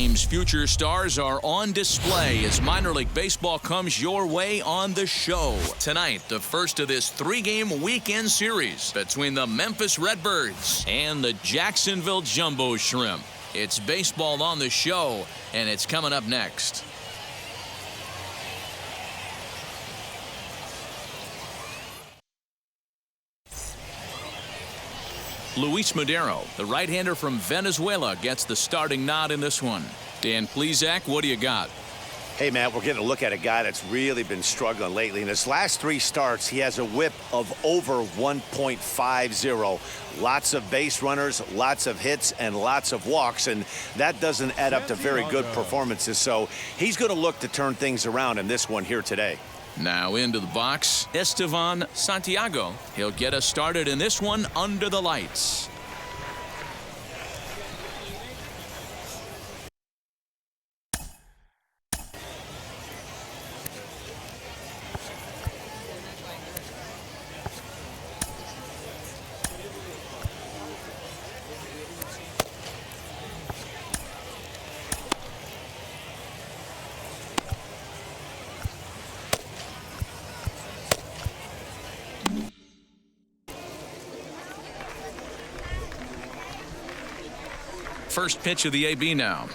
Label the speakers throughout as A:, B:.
A: game's future stars are on display as minor league baseball comes your way on the show. Tonight, the first of this 3-game weekend series between the Memphis Redbirds and the Jacksonville Jumbo Shrimp. It's baseball on the show, and it's coming up next. Luis Madero, the right-hander from Venezuela, gets the starting nod in this one. Dan Plesac, what do you got?
B: Hey, Matt, we're getting a look at a guy that's really been struggling lately. In his last 3 starts, he has a whip of over 1.50. Lots of base runners, lots of hits, and lots of walks, and that doesn't add up to very good performances. So he's going to look to turn things around in this one here today.
A: Now into the box, Estevan Santiago. He'll get us started in this one under the lights. First pitch of the AB now.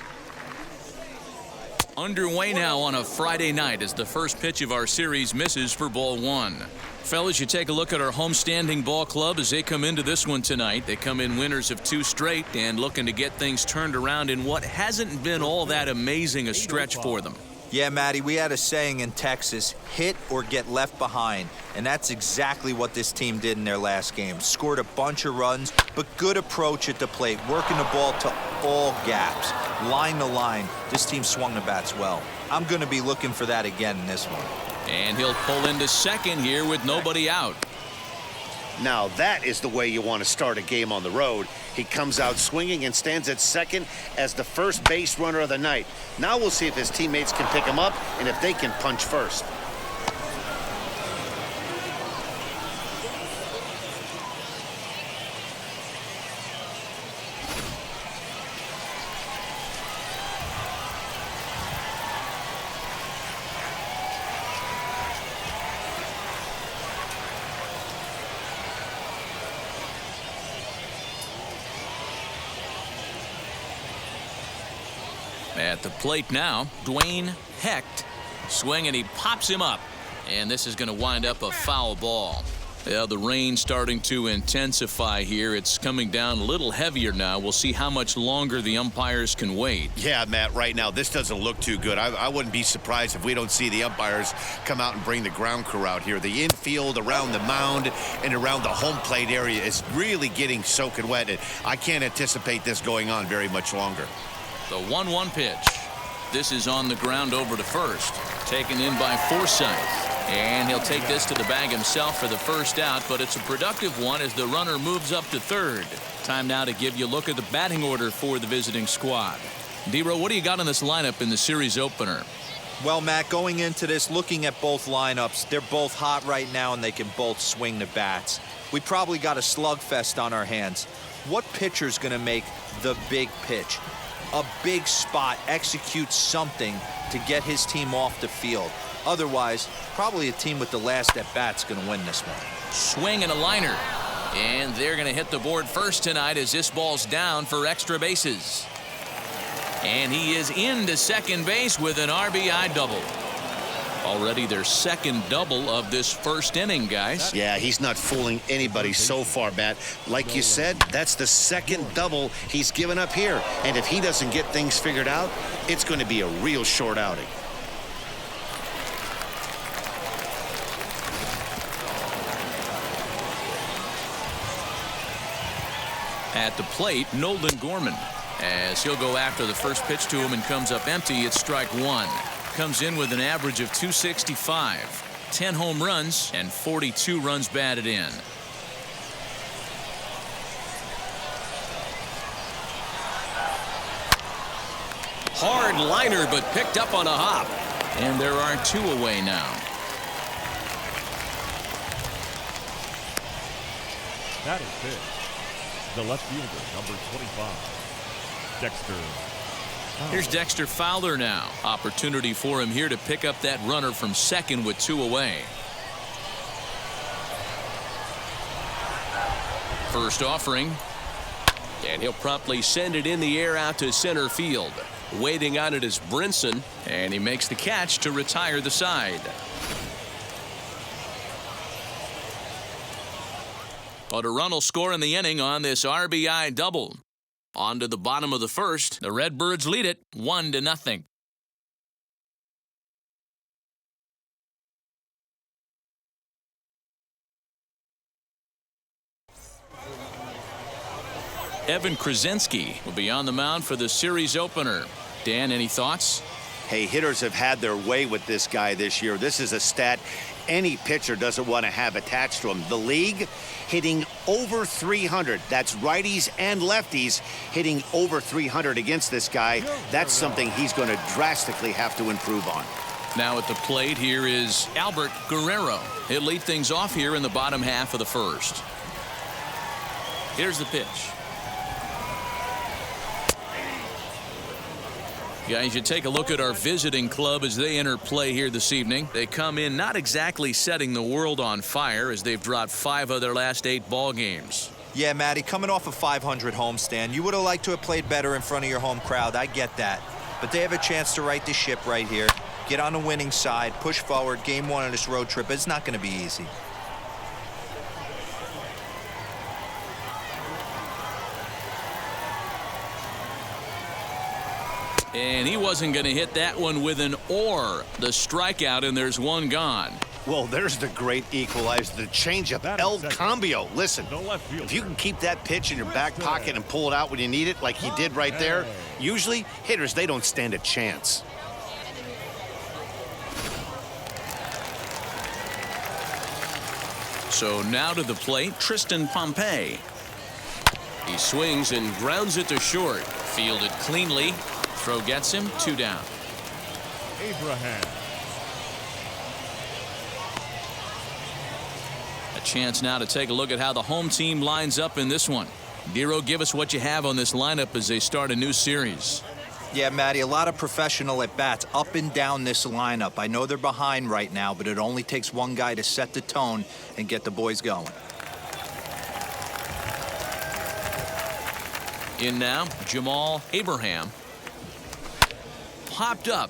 A: Underway now on a Friday night as the first pitch of our series misses for ball 1. Fellas, you take a look at our homestanding ball club as they come into this one tonight. They come in winners of 2 straight and looking to get things turned around in what hasn't been all that amazing a stretch for them.
C: Yeah, Matty, we had a saying in Texas, hit or get left behind, and that's exactly what this team did in their last game. Scored a bunch of runs, but good approach at the plate, working the ball to all gaps, line to line. This team swung the bats well. I'm going to be looking for that again in this one.
A: And he'll pull into second here with nobody out.
B: Now that is the way you want to start a game on the road. He comes out swinging and stands at second as the first base runner of the night. Now we'll see if his teammates can pick him up and if they can punch first.
A: At the plate now, Dwayne Hecht. Swing and he pops him up. And this is going to wind up a foul ball. Yeah, the rain starting to intensify here. It's coming down a little heavier now. We'll see how much longer the umpires can wait.
B: Yeah, Matt, right now this doesn't look too good. I wouldn't be surprised if we don't see the umpires come out and bring the ground crew out here. The infield around the mound and around the home plate area is really getting soaking wet. And I can't anticipate this going on very much longer.
A: The 1-1 pitch. This is on the ground over to first. Taken in by Forsythe. And he'll take this to the bag himself for the first out, but it's a productive one as the runner moves up to third. Time now to give you a look at the batting order for the visiting squad. D-Row, what do you got in this lineup in the series opener?
C: Well, Matt, going into this, looking at both lineups, they're both hot right now and they can both swing the bats. We probably got a slugfest on our hands. What pitcher's going to make the big pitch? A big spot, execute something to get his team off the field. Otherwise, probably a team with the last at bat's going to win this one.
A: Swing and a liner. And they're going to hit the board first tonight as this ball's down for extra bases. And he is into second base with an RBI double. Already their second double of this first inning, guys.
B: Yeah, he's not fooling anybody so far, Matt. Like you said, that's the second double he's given up here. And if he doesn't get things figured out, it's going to be a real short outing.
A: At the plate, Nolan Gorman. As he'll go after the first pitch to him and comes up empty, it's strike 1. Comes in with an average of 265, 10 home runs, and 42 runs batted in. Hard liner, but picked up on a hop. And there are 2 away now.
D: That is it. The left fielder, number 25, Dexter
A: Here's Dexter Fowler now. Opportunity for him here to pick up that runner from second with 2 away. First offering. And he'll promptly send it in the air out to center field. Waiting on it is Brinson, and he makes the catch to retire the side. But a run will score in the inning on this RBI double. On to the bottom of the first. The Redbirds lead it 1-0. Evan Krasinski will be on the mound for the series opener. Dan, any thoughts?
B: Hey, hitters have had their way with this guy this year. This is a stat any pitcher doesn't want to have attached to him. The league hitting over 300. That's righties and lefties hitting over 300 against this guy. That's something he's going to drastically have to improve on.
A: Now at the plate here is Albert Guerrero. He'll lead things off here in the bottom half of the first. Here's the pitch. Guys, you take a look at our visiting club as they enter play here this evening. They come in not exactly setting the world on fire as they've dropped 5 of their last 8 ball games.
C: Yeah, Matty, coming off a 500 homestand, you would have liked to have played better in front of your home crowd. I get that. But they have a chance to right the ship right here. Get on the winning side, push forward. Game 1 of this road trip. It's not going to be easy.
A: And he wasn't going to hit that one with an or. The strikeout, and there's one gone.
B: Well, there's the great equalizer, the changeup, El Cambio. Listen, if you can keep that pitch in your back pocket and pull it out when you need it, like he did right there, usually hitters, they don't stand a chance.
A: So now to the plate, Tristan Pompey. He swings and grounds it to short. Fielded cleanly. Throw gets him, 2 down.
D: Abraham.
A: A chance now to take a look at how the home team lines up in this one. Dero, give us what you have on this lineup as they start a new series.
C: Yeah, Matty, a lot of professional at-bats up and down this lineup. I know they're behind right now, but it only takes one guy to set the tone and get the boys going.
A: In now, Jamal Abraham. Popped up.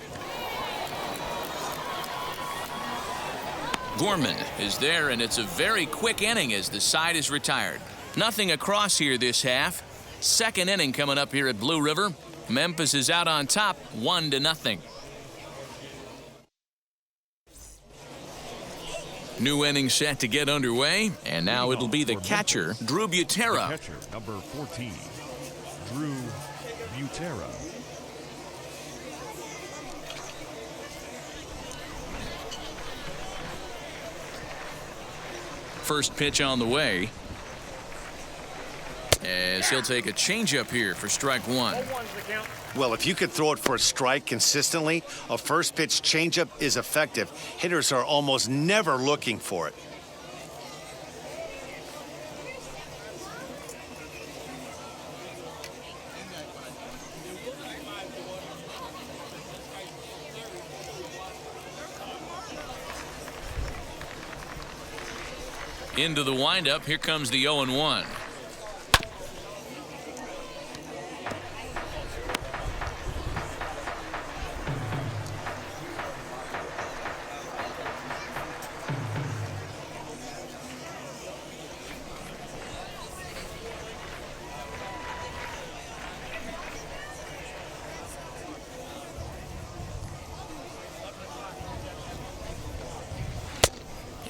A: Gorman is there, and it's a very quick inning as the side is retired. Nothing across here this half. Second inning coming up here at Blue River. Memphis is out on top, 1-0. New inning set to get underway, and now it'll be the catcher, Drew Butera.
D: Catcher, number 14, Drew Butera.
A: First pitch on the way. As he'll take a changeup here for strike 1.
B: Well, if you could throw it for a strike consistently, a first pitch changeup is effective. Hitters are almost never looking for it.
A: Into the windup. Here comes the 0-1.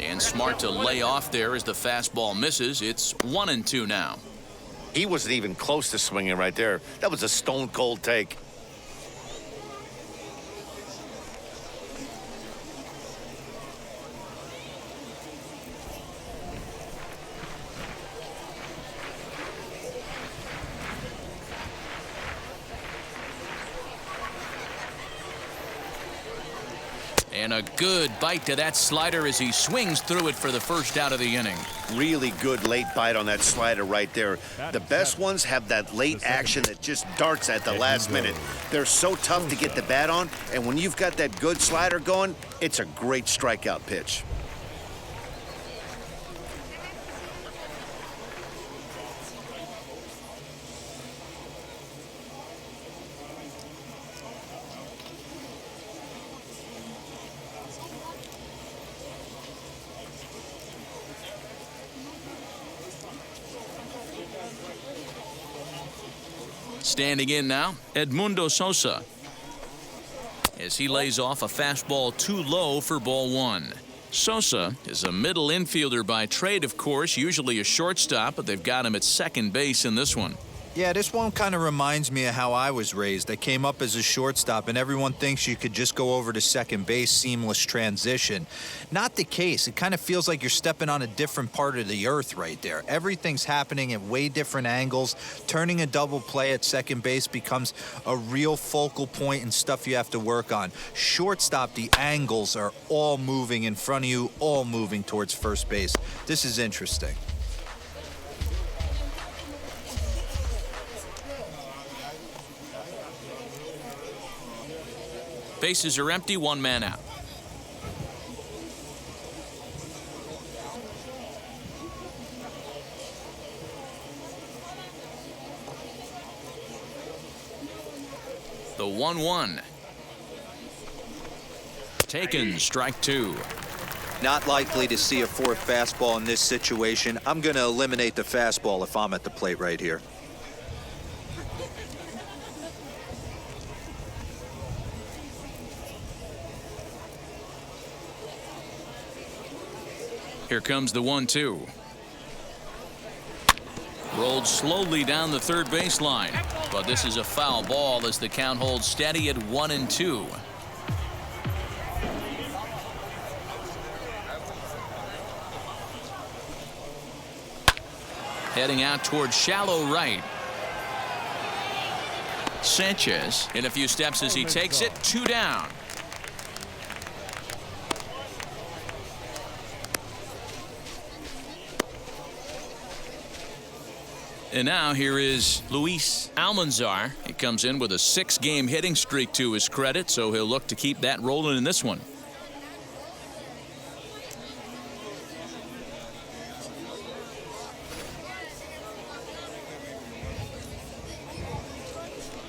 A: And smart to lay off there as the fastball misses. It's 1-2 now.
B: He wasn't even close to swinging right there. That was a stone cold take.
A: And a good bite to that slider as he swings through it for the first out of the inning.
B: Really good late bite on that slider right there. The best ones have that late action that just darts at the last minute. They're so tough to get the bat on, and when you've got that good slider going, it's a great strikeout pitch.
A: Standing in now, Edmundo Sosa, as he lays off a fastball too low for ball one. Sosa is a middle infielder by trade, of course, usually a shortstop, but they've got him at second base in this one.
C: Yeah, this one kind of reminds me of how I was raised. I came up as a shortstop, and everyone thinks you could just go over to second base, seamless transition. Not the case. It kind of feels like you're stepping on a different part of the earth right there. Everything's happening at way different angles. Turning a double play at second base becomes a real focal point and stuff you have to work on. Shortstop, the angles are all moving in front of you, all moving towards first base. This is interesting.
A: Bases are empty, one man out. The 1-1. Taken, strike two.
C: Not likely to see a fourth fastball in this situation. I'm going to eliminate the fastball if I'm at the plate right here.
A: Here comes the 1-2. Rolled slowly down the third baseline, but this is a foul ball as the count holds steady at 1-2. Heading out towards shallow right. Sanchez in a few steps as he takes it, two down. And now here is Luis Almanzar. He comes in with a 6-game hitting streak to his credit, so he'll look to keep that rolling in this one.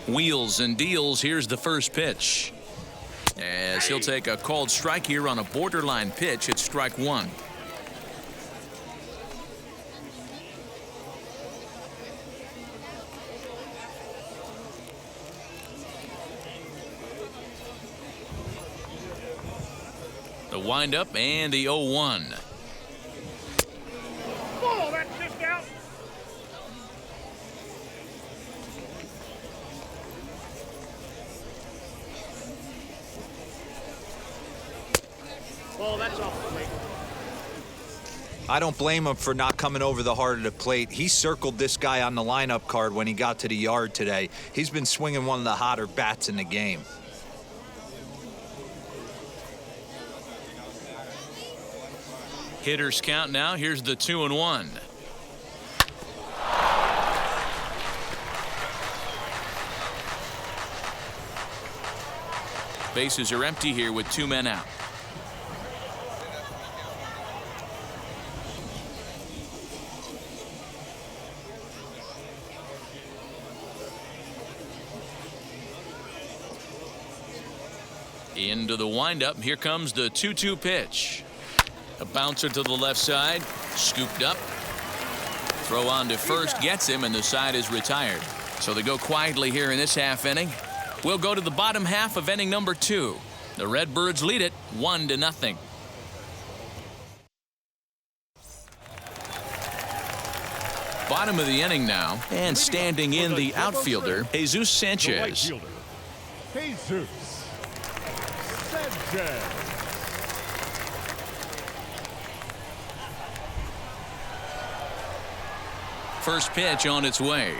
A: Wheels and deals. Here's the first pitch, as he'll take a called strike here on a borderline pitch at strike one. The windup and the 0-1.
E: Whoa, that's just out. Well, that's off the plate.
C: I don't blame him for not coming over the heart of the plate. He circled this guy on the lineup card when he got to the yard today. He's been swinging one of the hotter bats in the game.
A: Hitters count now. Here's the 2-1. Bases are empty here with two men out. Into the windup. Here comes the 2-2 pitch. A bouncer to the left side, scooped up. Throw on to first gets him, and the side is retired. So they go quietly here in this half inning. We'll go to the bottom half of inning number 2. The Redbirds lead it 1-0. Bottom of the inning now, and standing in the outfielder, Jesus Sanchez.
D: Jesus Sanchez.
A: First pitch on its way.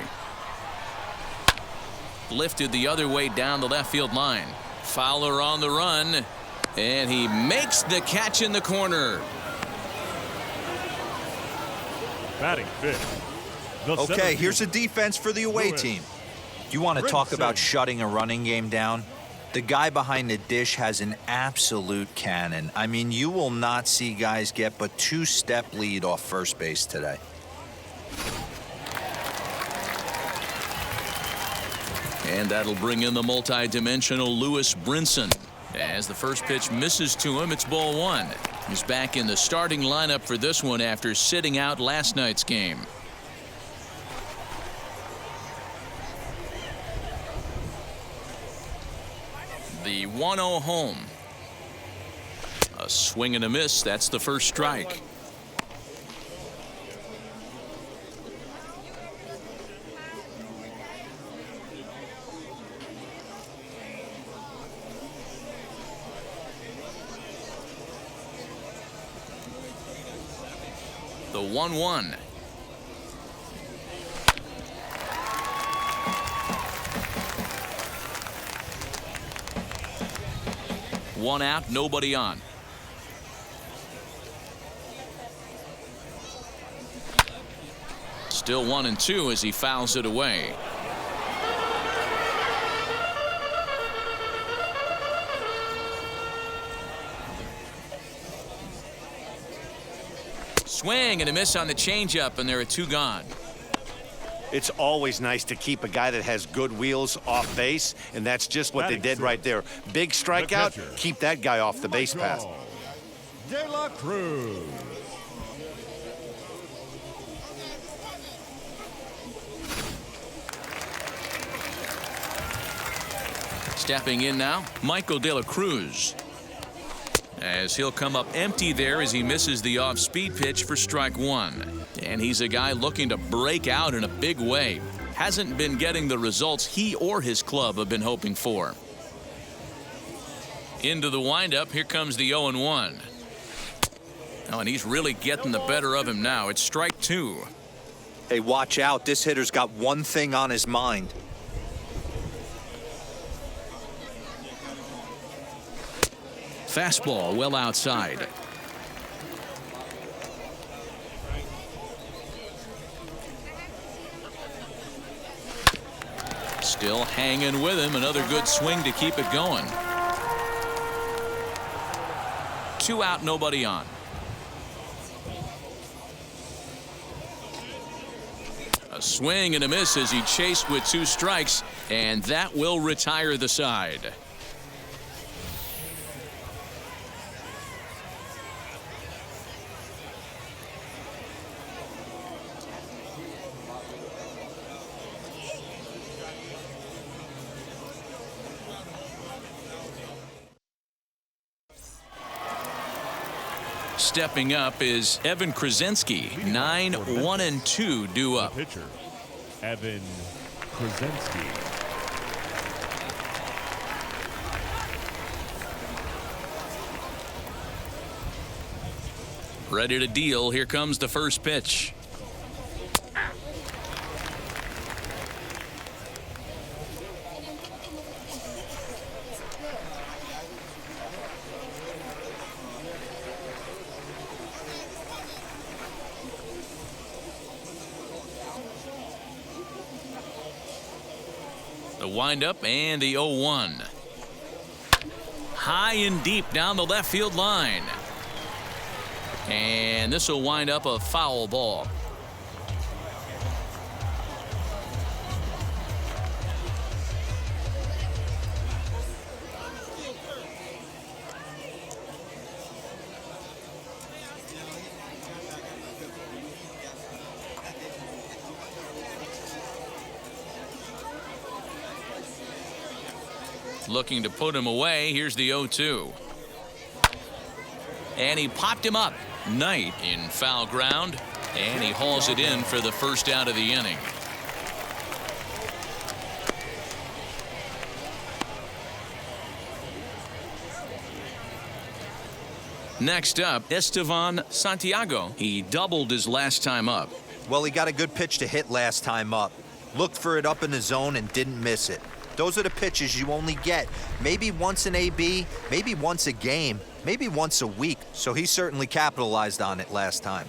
A: Lifted the other way down the left field line. Fowler on the run. And he makes the catch in the corner.
D: Batting fifth. The
C: Okay,
D: center
C: here's a
D: fielder,
C: defense for the away
D: Lewis.
C: team. You want to talk about
D: Brinson.
C: shutting a running game down? The guy behind the dish has an absolute cannon. I mean, you will not see guys get but two-step lead off first base today.
A: And that'll bring in the multi-dimensional Lewis Brinson. As the first pitch misses to him, it's ball one. He's back in the starting lineup for this one after sitting out last night's game. The 1-0 home. A swing and a miss. That's the first strike. The 1-1. One out, nobody on. Still 1-2 as he fouls it away. Swing and a miss on the changeup, and there are two gone.
B: It's always nice to keep a guy that has good wheels off base, and that's just what they
D: Batting
B: did
D: sixth.
B: right there. Big strikeout,
D: catcher.
B: keep that guy off the base path.
D: Michael De La Cruz.
A: Stepping in now, Michael De La Cruz. As he'll come up empty there as he misses the off-speed pitch for strike one. And he's a guy looking to break out in a big way. Hasn't been getting the results he or his club have been hoping for. Into the windup, here comes the 0-1. Oh, and he's really getting the better of him now. It's strike two.
C: Hey, watch out. This hitter's got one thing on his mind.
A: Fastball well outside. Still hanging with him. Another good swing to keep it going. 2 out, nobody on. A swing and a miss as he chased with 2 strikes, and that will retire the side. Stepping up is Evan Krasinski. 9-1-2 due up.
D: Pitcher, Evan Krasinski.
A: Ready to deal. Here comes the first pitch. The windup and the 0-1. High and deep down the left field line. And this will wind up a foul ball. Looking to put him away. Here's the 0-2. And he popped him up. Knight in foul ground. And he hauls it in for the first out of the inning. Next up, Estevan Santiago. He doubled his last time up.
C: Well, he got a good pitch to hit last time up. Looked for it up in the zone and didn't miss it. Those are the pitches you only get maybe once in AB, maybe once a game, maybe once a week. So he certainly capitalized on it last time.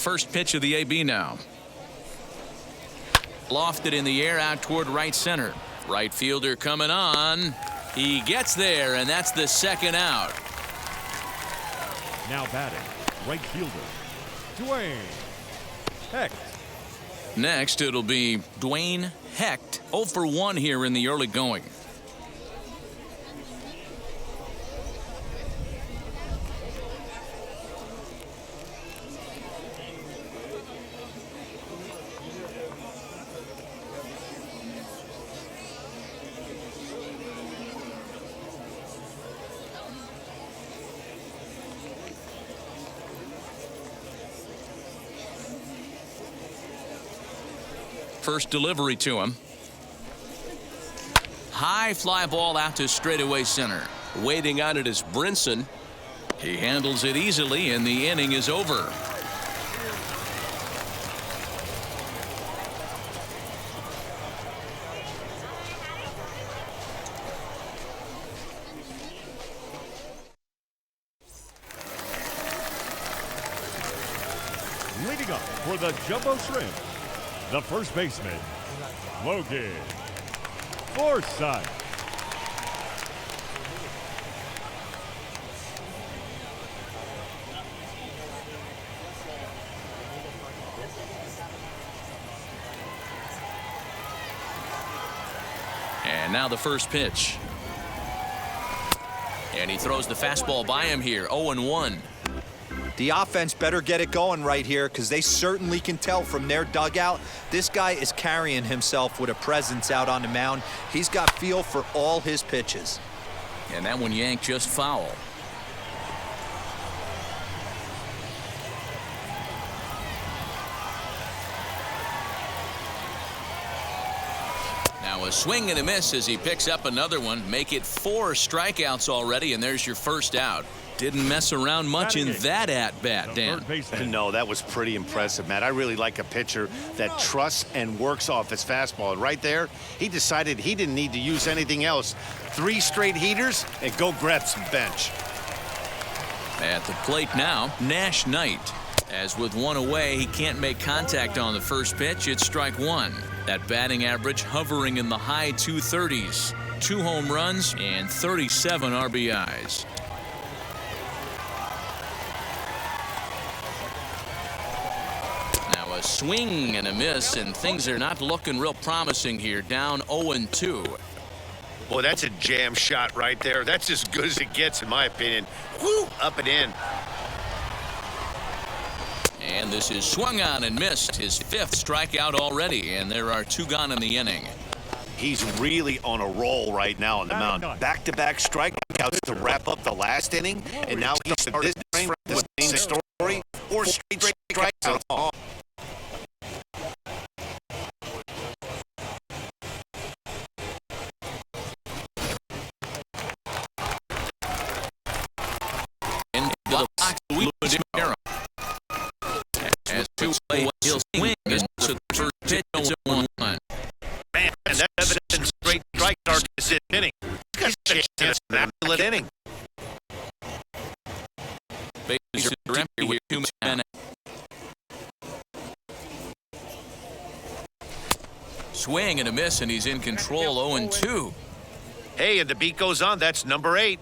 A: First pitch of the AB now. Lofted in the air out toward right center. Right fielder coming on. He gets there, and that's the second out.
D: Now batting, right fielder, Dwayne Hecht.
A: Next, it'll be Dwayne Hecht, 0 for 1 here in the early going. First delivery to him. High fly ball out to straightaway center.
F: Waiting on it is Brinson.
A: He handles it easily, and the inning is over.
D: Leading up for the Jumbo Shrimp, the first baseman, Logan Forsythe.
A: And now the first pitch. And he throws the fastball by him here, 0-1.
C: The offense better get it going right here because they certainly can tell from their dugout this guy is carrying himself with a presence out on the mound. He's got feel for all his pitches.
A: And that one yanked just foul. Now a swing and a miss as he picks up another one. Make it 4 strikeouts already, and there's your first out. Didn't mess around much in that at-bat, Dan.
B: No, that was pretty impressive, Matt. I really like a pitcher that trusts and works off his fastball. And right there, he decided he didn't need to use anything else. 3 straight heaters and go grab some bench.
A: At the plate now, Nash Knight. As with one away, he can't make contact on the first pitch. It's strike 1. That batting average hovering in the high 230s. 2 home runs and 37 RBIs. Now a swing and a miss, and things are not looking real promising here. Down 0-2.
B: Boy, that's a jam shot right there. That's as good as it gets, in my opinion. Woo, up and in.
A: And this is swung on and missed. His 5th strikeout already, and there are 2 gone in the inning.
B: He's really on a roll right now on the mound. Back-to-back strikeouts to wrap up the last inning, and now he's started the same story. 4 straight strikeouts.
A: Into the box, as 2 away, he'll swing and so the first pitch 0-1.
B: Man, that's evidence great strike start to this inning. He's got a chance to an immaculate inning.
A: Bases are empty with 2 men. Swing and a miss, and he's in control. 0-2.
B: Hey, and the beat goes on. That's number 8.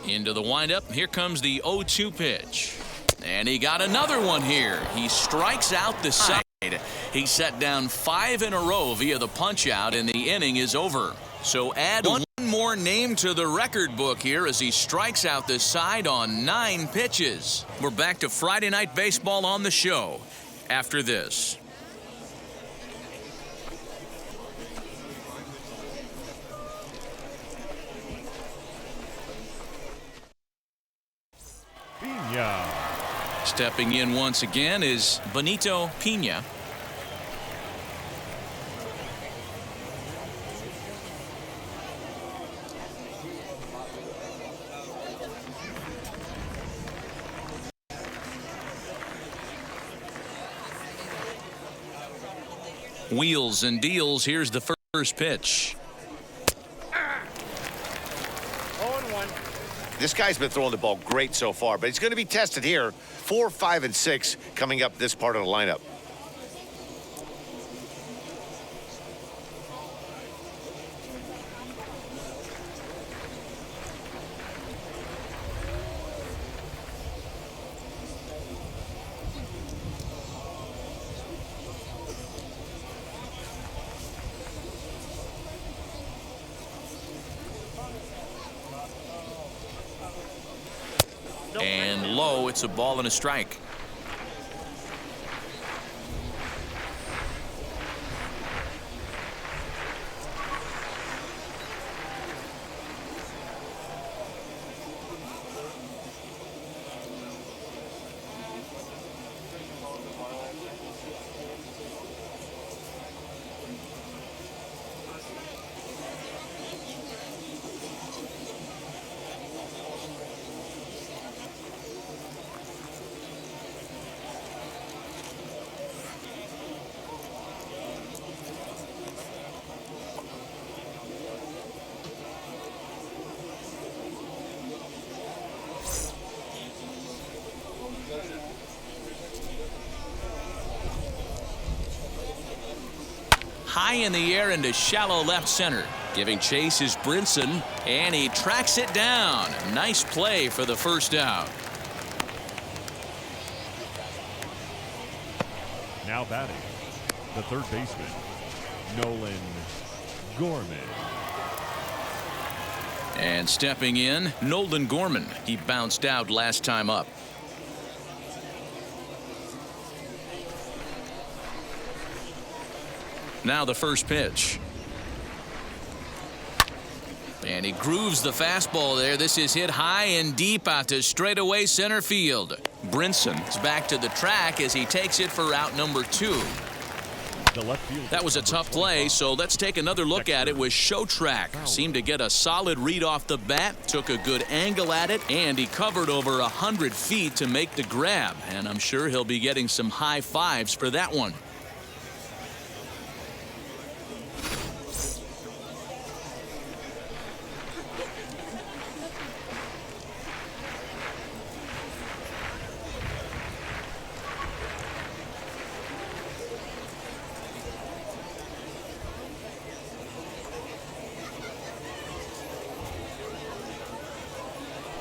A: Into the windup. Here comes the 0-2 pitch. And he got another one here. He strikes out the side. He set down 5 in a row via the punch out, and the inning is over. So add one more name to the record book here as he strikes out the side on 9 pitches. We're back to Friday Night Baseball on the show after this.
D: Pena.
A: Stepping in once again is Benito Pena. Wheels and deals. Here's the first pitch.
B: This guy's been throwing the ball great so far, but he's going to be tested here. 4, 5, and 6 coming up this part of the lineup.
A: And low, it's a ball and a strike. High in the air into shallow left center. Giving chase is Brinson, and he tracks it down. Nice play for the first out.
D: Now batting, the third baseman, Nolan Gorman.
A: And stepping in, Nolan Gorman. He bounced out last time up. Now the first pitch. And he grooves the fastball there. This is hit high and deep out to straightaway center field. Brinson is back to the track as he takes it for out number 2.
D: The left field.
A: That was a tough play, so let's take another look at it with Show Track. Seemed to get a solid read off the bat, took a good angle at it, and he covered over 100 feet to make the grab. And I'm sure he'll be getting some high fives for that one.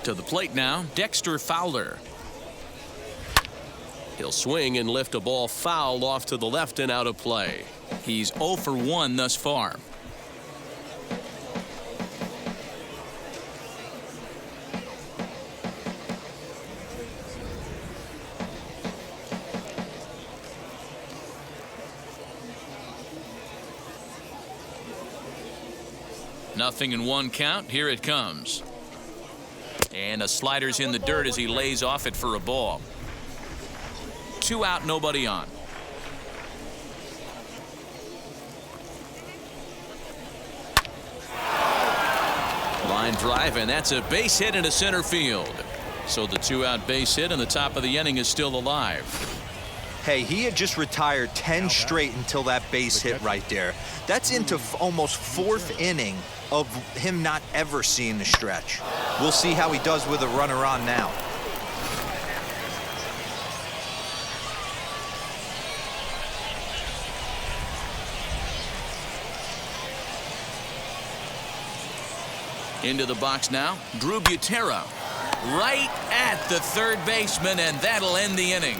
A: To the plate now, Dexter Fowler. He'll swing and lift a ball foul off to the left and out of play. He's 0 for 1 thus far. Nothing in 1 count. Here it comes. And a slider's in the dirt as he lays off it for a ball. 2 out, nobody on. Line drive, and that's a base hit into center field. So the 2-out base hit in the top of the inning is still alive.
C: Hey, he had just retired 10 straight until that base hit right there. That's into almost 4th inning of him not ever seeing the stretch. We'll see how he does with a runner on now.
A: Into the box now, Drew Butera. Right at the third baseman, and that'll end the inning.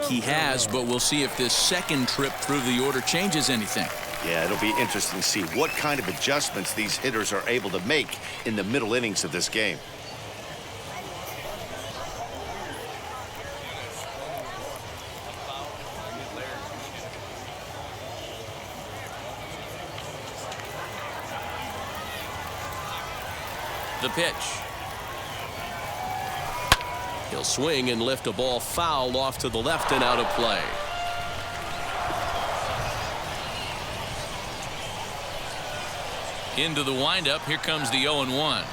A: He has, but we'll see if this second trip through the order changes anything.
B: Yeah, it'll be interesting to see what kind of adjustments these hitters are able to make in the middle innings of this game.
A: The pitch. He'll swing and lift a ball foul off to the left and out of play. Into the windup. Here comes the 0-1.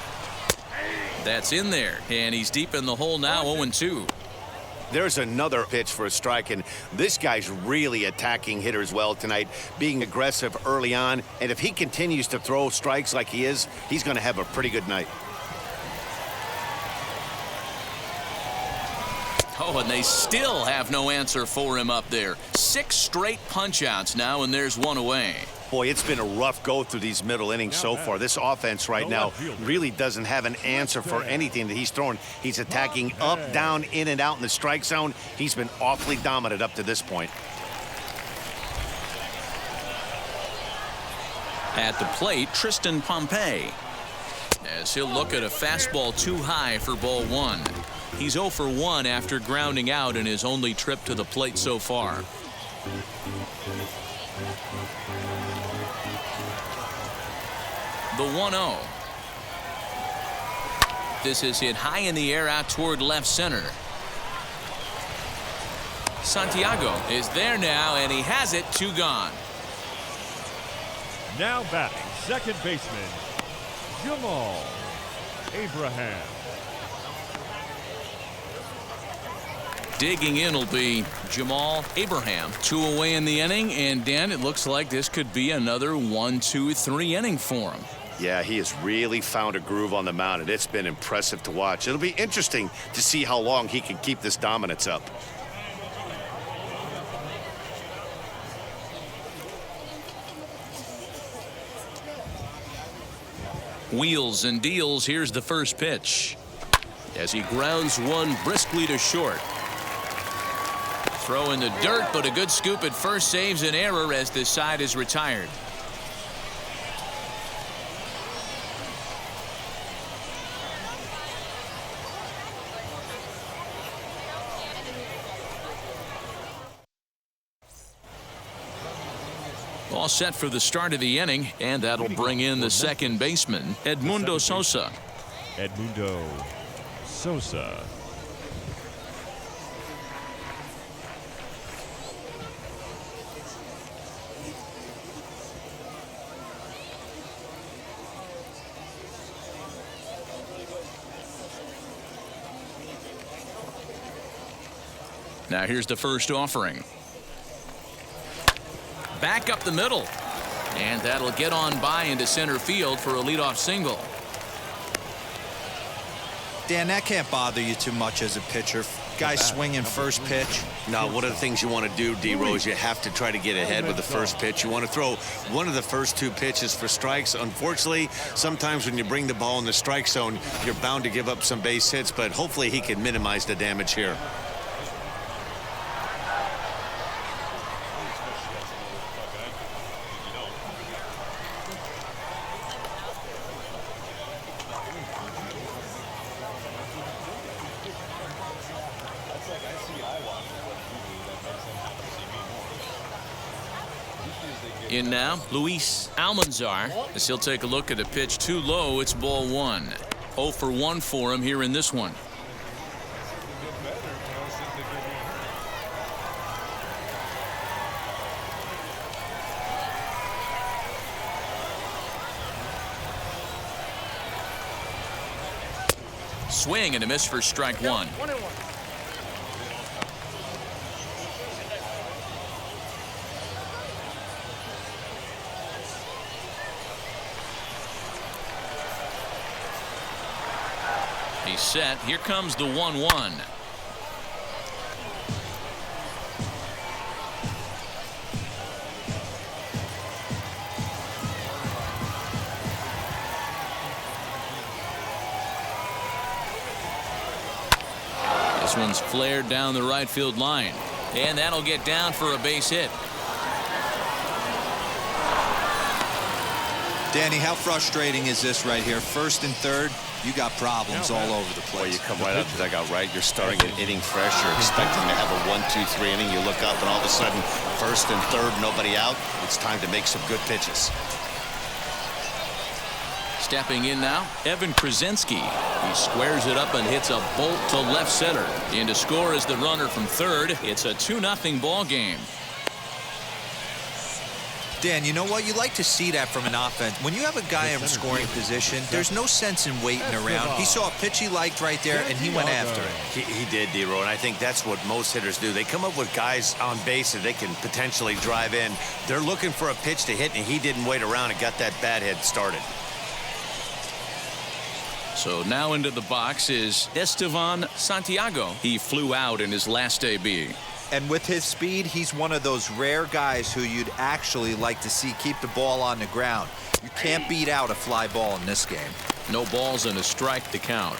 A: That's in there, and he's deep in the hole now, 0-2.
B: There's another pitch for a strike, and this guy's really attacking hitters well tonight, being aggressive early on. And if he continues to throw strikes like he is, he's going to have a pretty good night.
A: Oh, and they still have no answer for him up there. 6 straight punch-outs now, and there's one away.
B: Boy, it's been a rough go through these middle innings so far. This offense right now really doesn't have an answer for anything that he's throwing. He's attacking up, down, in and out in the strike zone. He's been awfully dominant up to this point.
A: At the plate, Tristan Pompey, as he'll look at a fastball too high for ball 1. He's 0 for 1 after grounding out in his only trip to the plate so far. The 1-0. This is hit high in the air out toward left center. Santiago is there now, and he has it. 2 gone.
D: Now batting, second baseman, Jamal Abraham.
A: Digging in will be Jamal Abraham. 2 away in the inning, and Dan, it looks like this could be another 1-2-3 inning for him.
B: Yeah, he has really found a groove on the mound, and it's been impressive to watch. It'll be interesting to see how long he can keep this dominance up.
A: Wheels and deals. Here's the first pitch as he grounds one briskly to short. Throw in the dirt, but a good scoop at first saves an error as this side is retired. All set for the start of the inning, and that'll bring in the second baseman, Edmundo Sosa.
D: Edmundo Sosa.
A: Now here's the first offering. Back up the middle, and that'll get on by into center field for a leadoff single.
C: Dan, that can't bother you too much as a pitcher. Guy swinging first pitch.
B: Now, one of the things you want to do, D-Rose, you have to try to get ahead with the first pitch. You want to throw one of the first 2 pitches for strikes. Unfortunately, sometimes when you bring the ball in the strike zone, you're bound to give up some base hits, but hopefully he can minimize the damage here.
A: In now, Luis Almanzar, as he'll take a look at a pitch too low. It's ball 1. 0 for 1 for him here in this one. Swing and a miss for strike 1. He's set. Here comes the 1-1. This one's flared down the right field line, and that'll get down for a base hit.
C: Danny, how frustrating is this right here? First and third, you got problems all over the place.
B: Well, you come right out to the dugout, right? You're starting an inning fresh. You're expecting to have a 1-2-3 inning. You look up, and all of a sudden, first and third, nobody out. It's time to make some good pitches.
A: Stepping in now, Evan Krasinski. He squares it up and hits a bolt to left center. In to score is the runner from third. It's a 2-0 ball game.
C: Dan, you know what? You like to see that from an offense. When you have a guy in scoring position, there's no sense in waiting around. He saw a pitch he liked right there, and he went after it.
B: He did, D-Row, and I think that's what most hitters do. They come up with guys on base that they can potentially drive in. They're looking for a pitch to hit, and he didn't wait around and got that bat hit started.
A: So now into the box is Estevan Santiago. He flew out in his last AB.
C: And with his speed, he's one of those rare guys who you'd actually like to see keep the ball on the ground. You can't beat out a fly ball in this game.
A: No balls and a strike to count.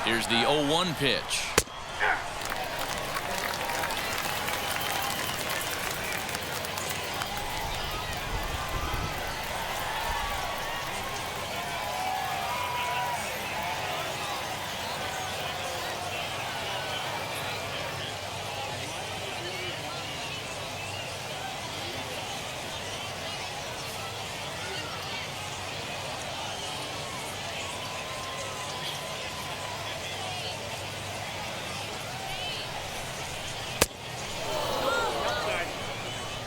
A: Here's the 0-1 pitch.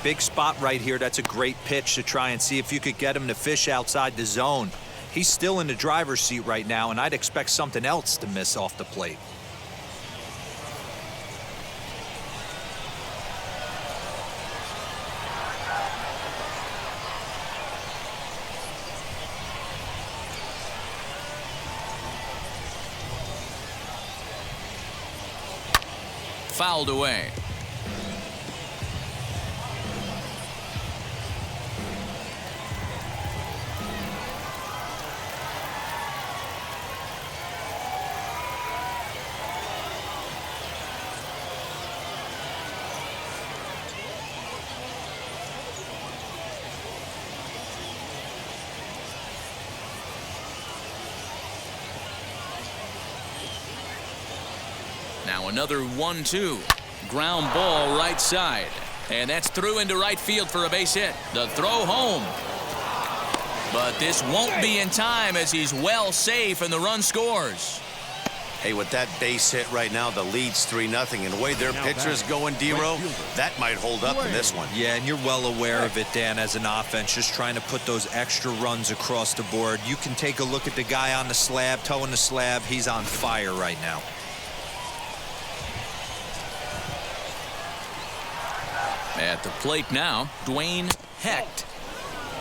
C: Big spot right here. That's a great pitch to try and see if you could get him to fish outside the zone. He's still in the driver's seat right now, and I'd expect something else to miss off the plate.
A: Fouled away. Now another 1-2. Ground ball right side. And that's through into right field for a base hit. The throw home. But this won't be in time as he's well safe and the run scores.
B: Hey, with that base hit right now, the lead's 3-0. And the way their pitcher's going, D-Row, that might hold up in this one.
C: Yeah, and you're well aware of it, Dan, as an offense, just trying to put those extra runs across the board. You can take a look at the guy on the slab, towing the slab. He's on fire right now.
A: At the plate now, Dwayne Hecht.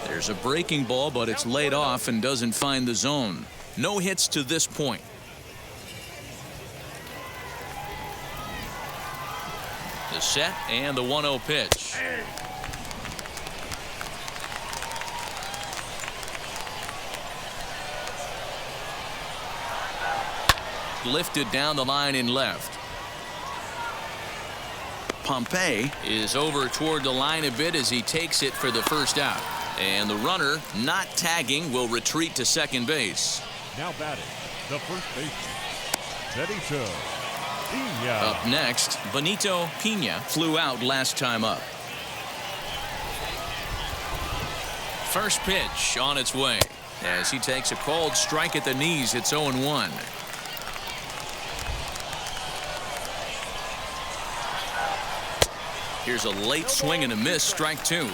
A: There's a breaking ball, but it's laid off and doesn't find the zone. No hits to this point. The set and the 1-0 pitch. Lifted down the line in left. Pompey is over toward the line a bit as he takes it for the first out. And the runner, not tagging, will retreat to second base.
D: Now batting, the first baseman, Benito Pina.
A: Up next, Benito Pina flew out last time up. First pitch on its way as he takes a called strike at the knees. It's 0-1. Here's a late swing and a miss, strike 2.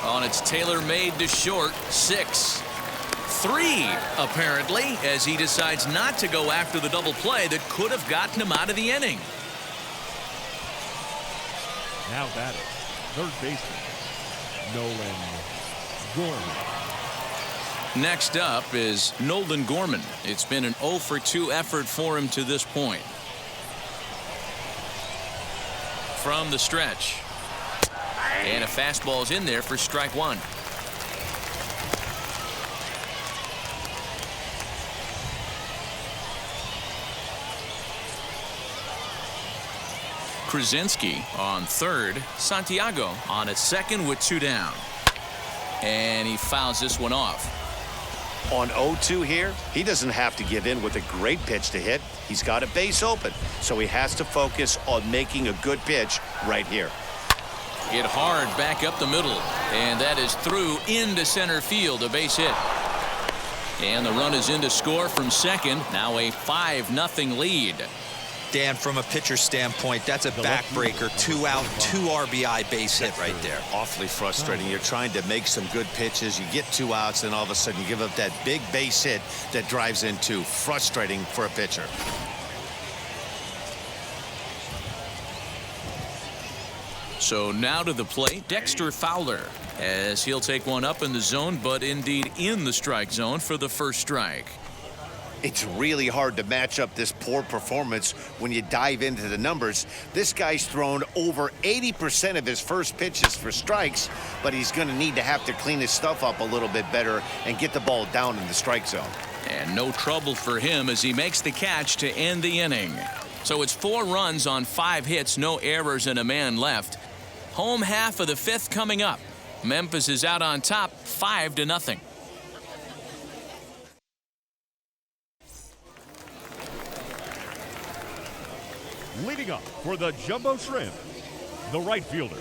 A: On its tailor-made to short, 6. 3, apparently, as he decides not to go after the double play that could have gotten him out of the inning.
D: Now batting, third baseman, Nolan Gorman.
A: Next up is Nolan Gorman. It's been an 0-for-2 effort for him to this point. From the stretch. And a fastball's in there for strike 1. Krasinski on third. Santiago on at second with 2 down. And he fouls this one off.
B: On 0-2 here, he doesn't have to give in with a great pitch to hit. He's got a base open, so he has to focus on making a good pitch right here.
A: Hit hard back up the middle, and that is through into center field, a base hit. And the run is in to score from second. Now a 5-0 lead.
C: Dan, from a pitcher standpoint, that's a backbreaker. 2 out, 2 RBI base hit right there.
B: Awfully frustrating. You're trying to make some good pitches. You get 2 outs, and all of a sudden you give up that big base hit that drives in 2. Frustrating for a pitcher.
A: So now to the plate, Dexter Fowler, as he'll take one up in the zone, but indeed in the strike zone for the first strike.
B: It's really hard to match up this poor performance when you dive into the numbers. This guy's thrown over 80% of his first pitches for strikes, but he's going to need to have to clean his stuff up a little bit better and get the ball down in the strike zone.
A: And no trouble for him as he makes the catch to end the inning. So it's 4 runs on 5 hits, no errors, and a man left. Home half of the 5th coming up. Memphis is out on top, 5-0.
D: Leading up for the Jumbo Shrimp, the right fielder,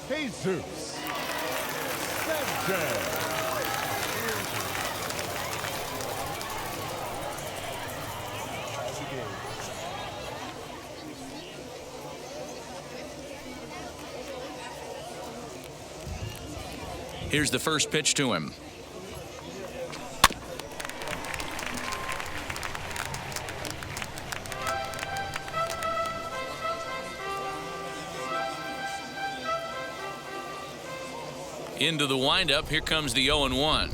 D: Jesus Sanchez.
A: Here's the first pitch to him. Into the windup. Here comes the 0-1.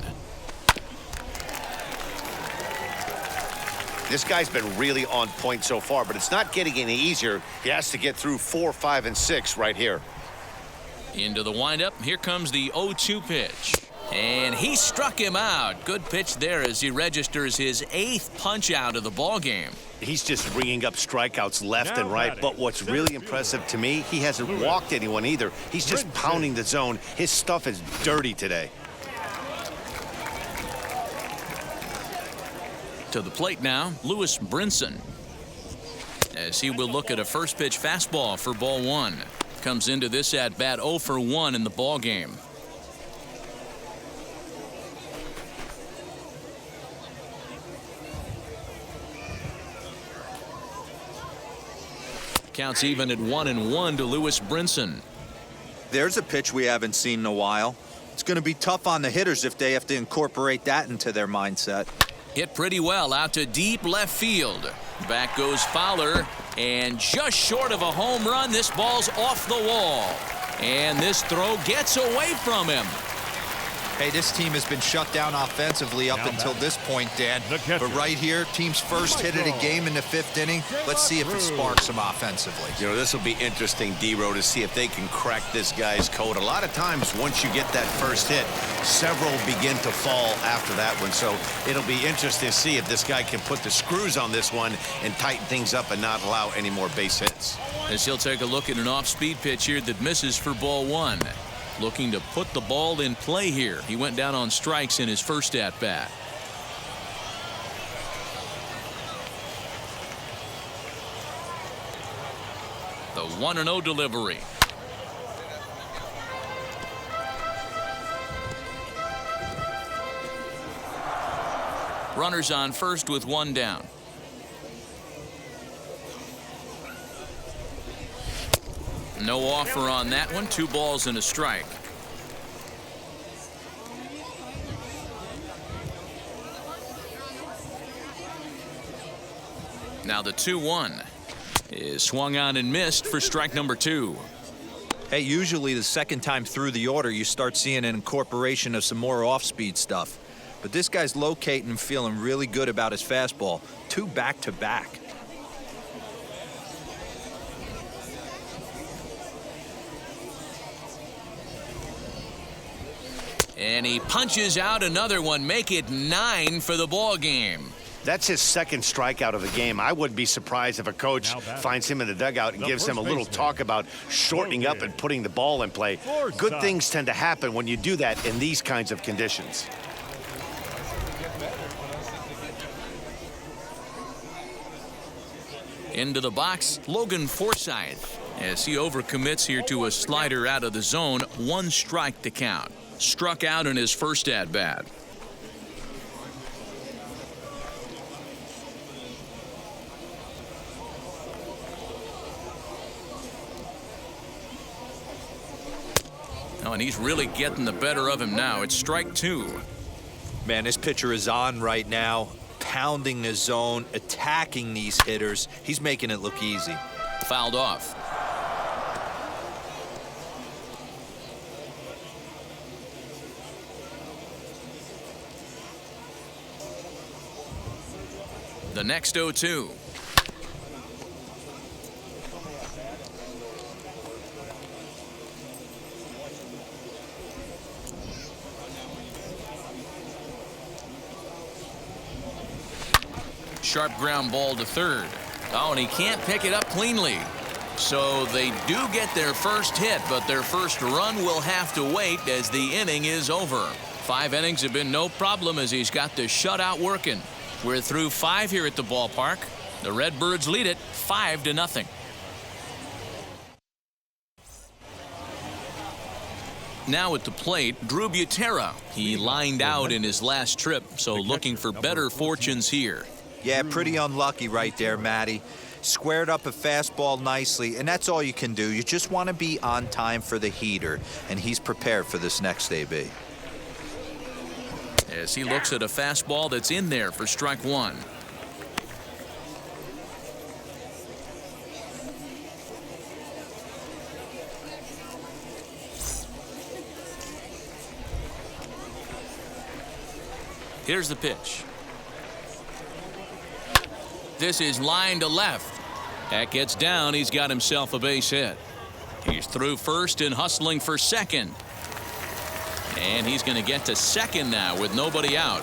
B: This guy's been really on point so far, but it's not getting any easier. He has to get through 4, 5, and 6 right here.
A: Into the windup. Here comes the 0-2 pitch. And he struck him out. Good pitch there as he registers his 8th punch out of the ball game.
B: He's just ringing up strikeouts left and right, but what's really impressive to me, he hasn't walked anyone either. He's just pounding the zone. His stuff is dirty today.
A: To the plate now, Lewis Brinson, as he will look at a first pitch fastball for ball 1. Comes into this at bat 0 for 1 in the ball game. Counts even at 1-1 to Lewis Brinson.
C: There's a pitch we haven't seen in a while. It's going to be tough on the hitters if they have to incorporate that into their mindset.
A: Hit pretty well out to deep left field. Back goes Fowler, and just short of a home run, this ball's off the wall. And this throw gets away from him.
C: Hey, this team has been shut down offensively up until this point, Dan. But right here, team's first hit of the game in the 5th inning. Let's see if it sparks them offensively.
B: You know, this will be interesting, D-Row, to see if they can crack this guy's code. A lot of times, once you get that first hit, several begin to fall after that one. So it'll be interesting to see if this guy can put the screws on this one and tighten things up and not allow any more base hits.
A: As he'll take a look at an off-speed pitch here that misses for ball 1. Looking to put the ball in play here. He went down on strikes in his first at-bat. The 1-0 delivery. Runners on first with 1 down. No offer on that one. 2 balls and a strike. Now the 2-1 is swung on and missed for strike number 2.
C: Hey, usually the second time through the order, you start seeing an incorporation of some more off-speed stuff. But this guy's locating and feeling really good about his fastball. 2 back-to-back.
A: And he punches out another one, make it 9 for the ball game.
B: That's his 2nd strikeout of the game. I wouldn't be surprised if a coach finds him in the dugout and gives him a little talk about shortening up and putting the ball in play. Good things tend to happen when you do that in these kinds of conditions.
A: Into the box, Logan Forsythe, as he overcommits here to a slider out of the zone. 1 strike to count. Struck out in his first at bat. Oh, and he's really getting the better of him now. It's strike 2.
C: Man, this pitcher is on right now, pounding the zone, attacking these hitters. He's making it look easy.
A: Fouled off. The next 0-2. Sharp ground ball to third. Oh, and he can't pick it up cleanly. So they do get their first hit, but their first run will have to wait as the inning is over. 5 innings have been no problem as he's got the shutout working. We're through 5 here at the ballpark. The Redbirds lead it 5-0. Now at the plate, Drew Butera. He lined out in his last trip, so looking for better fortunes here.
C: Yeah, pretty unlucky right there, Matty. Squared up a fastball nicely, and that's all you can do. You just want to be on time for the heater, and he's prepared for this next AB.
A: As he looks at a fastball that's in there for strike 1. Here's the pitch. This is line to left. That gets down. He's got himself a base hit. He's through first and hustling for second. And he's going to get to second now with nobody out.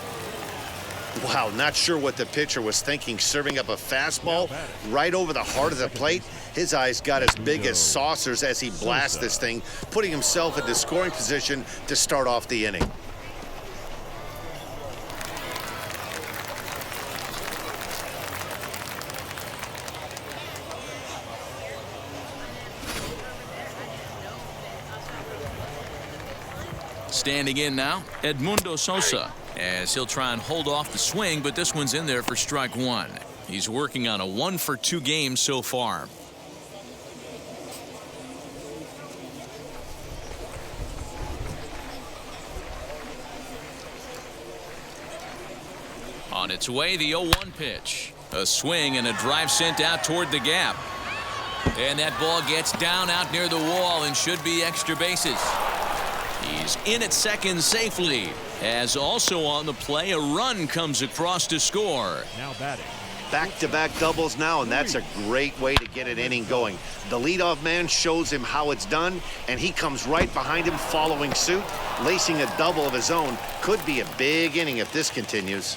B: Wow, not sure what the pitcher was thinking, serving up a fastball right over the heart of the plate. His eyes got as big as saucers as he blasts this thing, putting himself into scoring position to start off the inning.
A: Standing in now, Edmundo Sosa, as he'll try and hold off the swing, but this one's in there for strike 1. He's working on a 1-for-2 game so far. On its way, the 0-1 pitch. A swing and a drive sent out toward the gap. And that ball gets down out near the wall and should be extra bases. He's in at second safely, as also on the play a run comes across to score.
D: Now batting.
B: Back-to-back doubles now, and that's a great way to get an inning going. The leadoff man shows him how it's done, and he comes right behind him following suit, lacing a double of his own. Could be a big inning if this continues.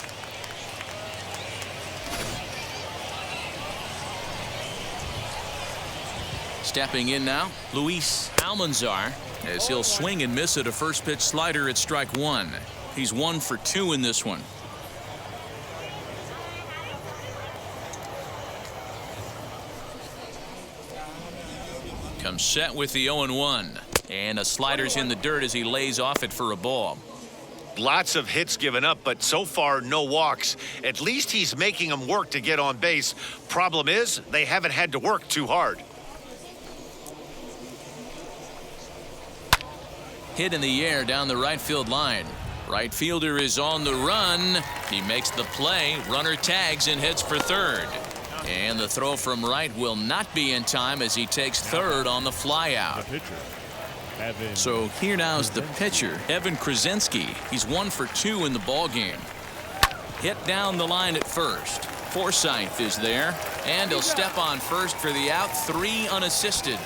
A: Stepping in now, Luis Almanzar, as he'll swing and miss at a first pitch slider at strike 1. He's 1 for 2 in this one. Comes set with the 0-1, and a slider's in the dirt as he lays off it for a ball.
B: Lots of hits given up, but so far no walks. At least he's making them work to get on base. Problem is, they haven't had to work too hard.
A: Hit in the air down the right field line. Right fielder is on the run. He makes the play. Runner tags and hits for third. And the throw from right will not be in time as he takes third on the flyout. So here now is the pitcher, Evan Krasinski. He's 1 for 2 in the ball game. Hit down the line at first. Forsythe is there, and he'll step on first for the out. 3 unassisted.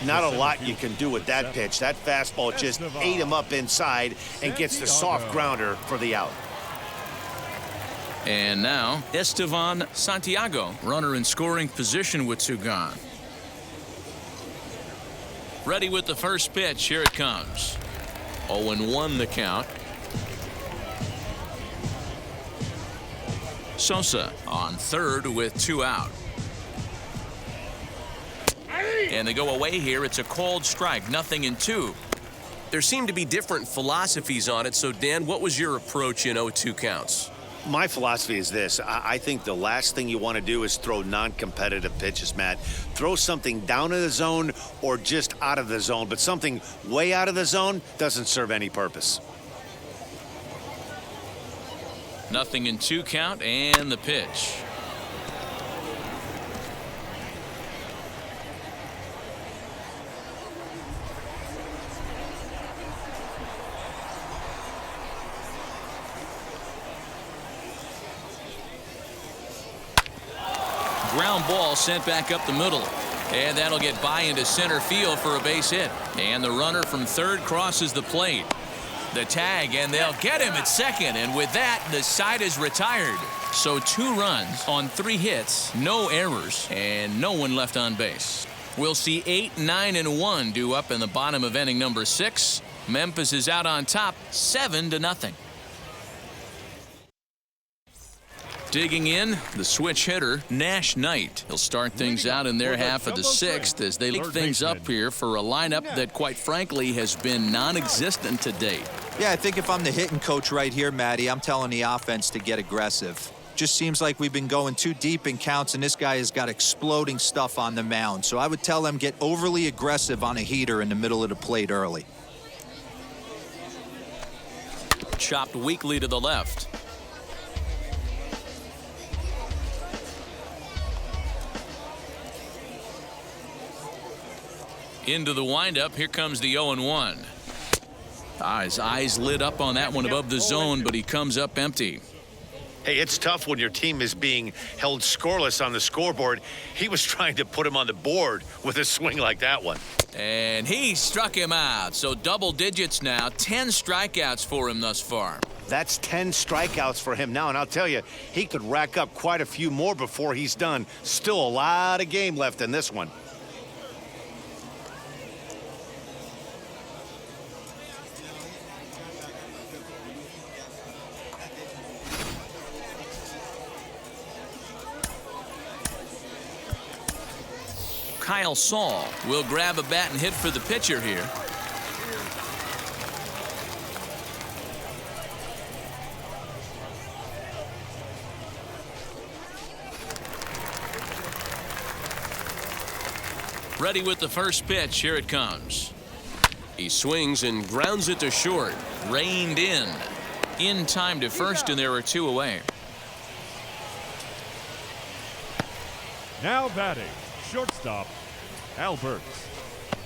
B: Not a lot you can do with that pitch. That fastball just ate him up inside and gets the soft grounder for the out.
A: And now Estevan Santiago, runner in scoring position with Sugan. Ready with the first pitch. Here it comes. 0-1 the count. Sosa on third with 2 out. And they go away here. It's a called strike, 0-2.
F: There seem to be different philosophies on it. So, Dan, what was your approach in 0-2 counts?
B: My philosophy is this. I think the last thing you want to do is throw non-competitive pitches, Matt. Throw something down in the zone or just out of the zone, but something way out of the zone doesn't serve any purpose.
A: 0-2 count and the pitch. Ground ball sent back up the middle. And that'll get by into center field for a base hit. And the runner from third crosses the plate. The tag, and they'll get him at second. And with that, the side is retired. So 2 runs on 3 hits, no errors, and no one left on base. We'll see 8, 9, and 1 due up in the bottom of inning number 6. Memphis is out on top, 7-0. Digging in, the switch hitter, Nash Knight. He'll start things out in their half of the 6th as they lead things up here for a lineup that, quite frankly, has been non-existent to date.
C: Yeah, I think if I'm the hitting coach right here, Matty, I'm telling the offense to get aggressive. Just seems like we've been going too deep in counts, and this guy has got exploding stuff on the mound. So I would tell them get overly aggressive on a heater in the middle of the plate early.
A: Chopped weakly to the left. Into the windup. Here comes the 0-1. His eyes lit up on that one above the zone, but he comes up empty.
B: Hey, it's tough when your team is being held scoreless on the scoreboard. He was trying to put him on the board with a swing like that one.
A: And he struck him out. So double digits now. 10 strikeouts for him thus far.
B: That's 10 strikeouts for him now, and I'll tell you, he could rack up quite a few more before he's done. Still a lot of game left in this one.
A: Kyle Saul will grab a bat and hit for the pitcher here. Ready with the first pitch. Here it comes.
F: He swings and grounds it to short.
A: Reined in. In time to first, and there are 2 away.
D: Now batting, shortstop, Albert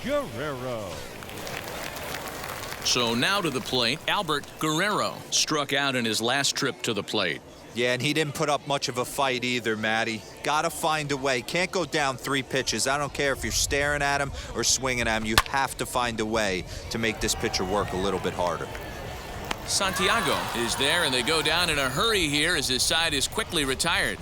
D: Guerrero.
A: So now to the plate, Albert Guerrero struck out in his last trip to the plate.
C: Yeah, and he didn't put up much of a fight either, Matty. Gotta find a way. Can't go down 3 pitches. I don't care if you're staring at him or swinging at him. You have to find a way to make this pitcher work a little bit harder.
A: Santiago is there, and they go down in a hurry here as his side is quickly retired.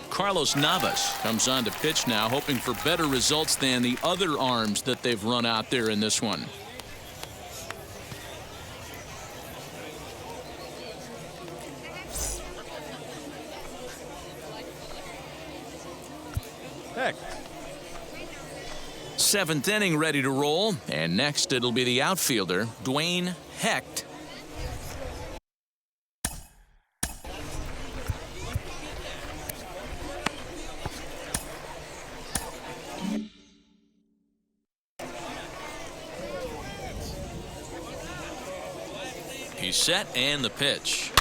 A: Carlos Navas comes on to pitch now, hoping for better results than the other arms that they've run out there in this one.
D: Heck.
A: 7th inning ready to roll, and next it'll be the outfielder, Dwayne Hecht. He's set, and the pitch.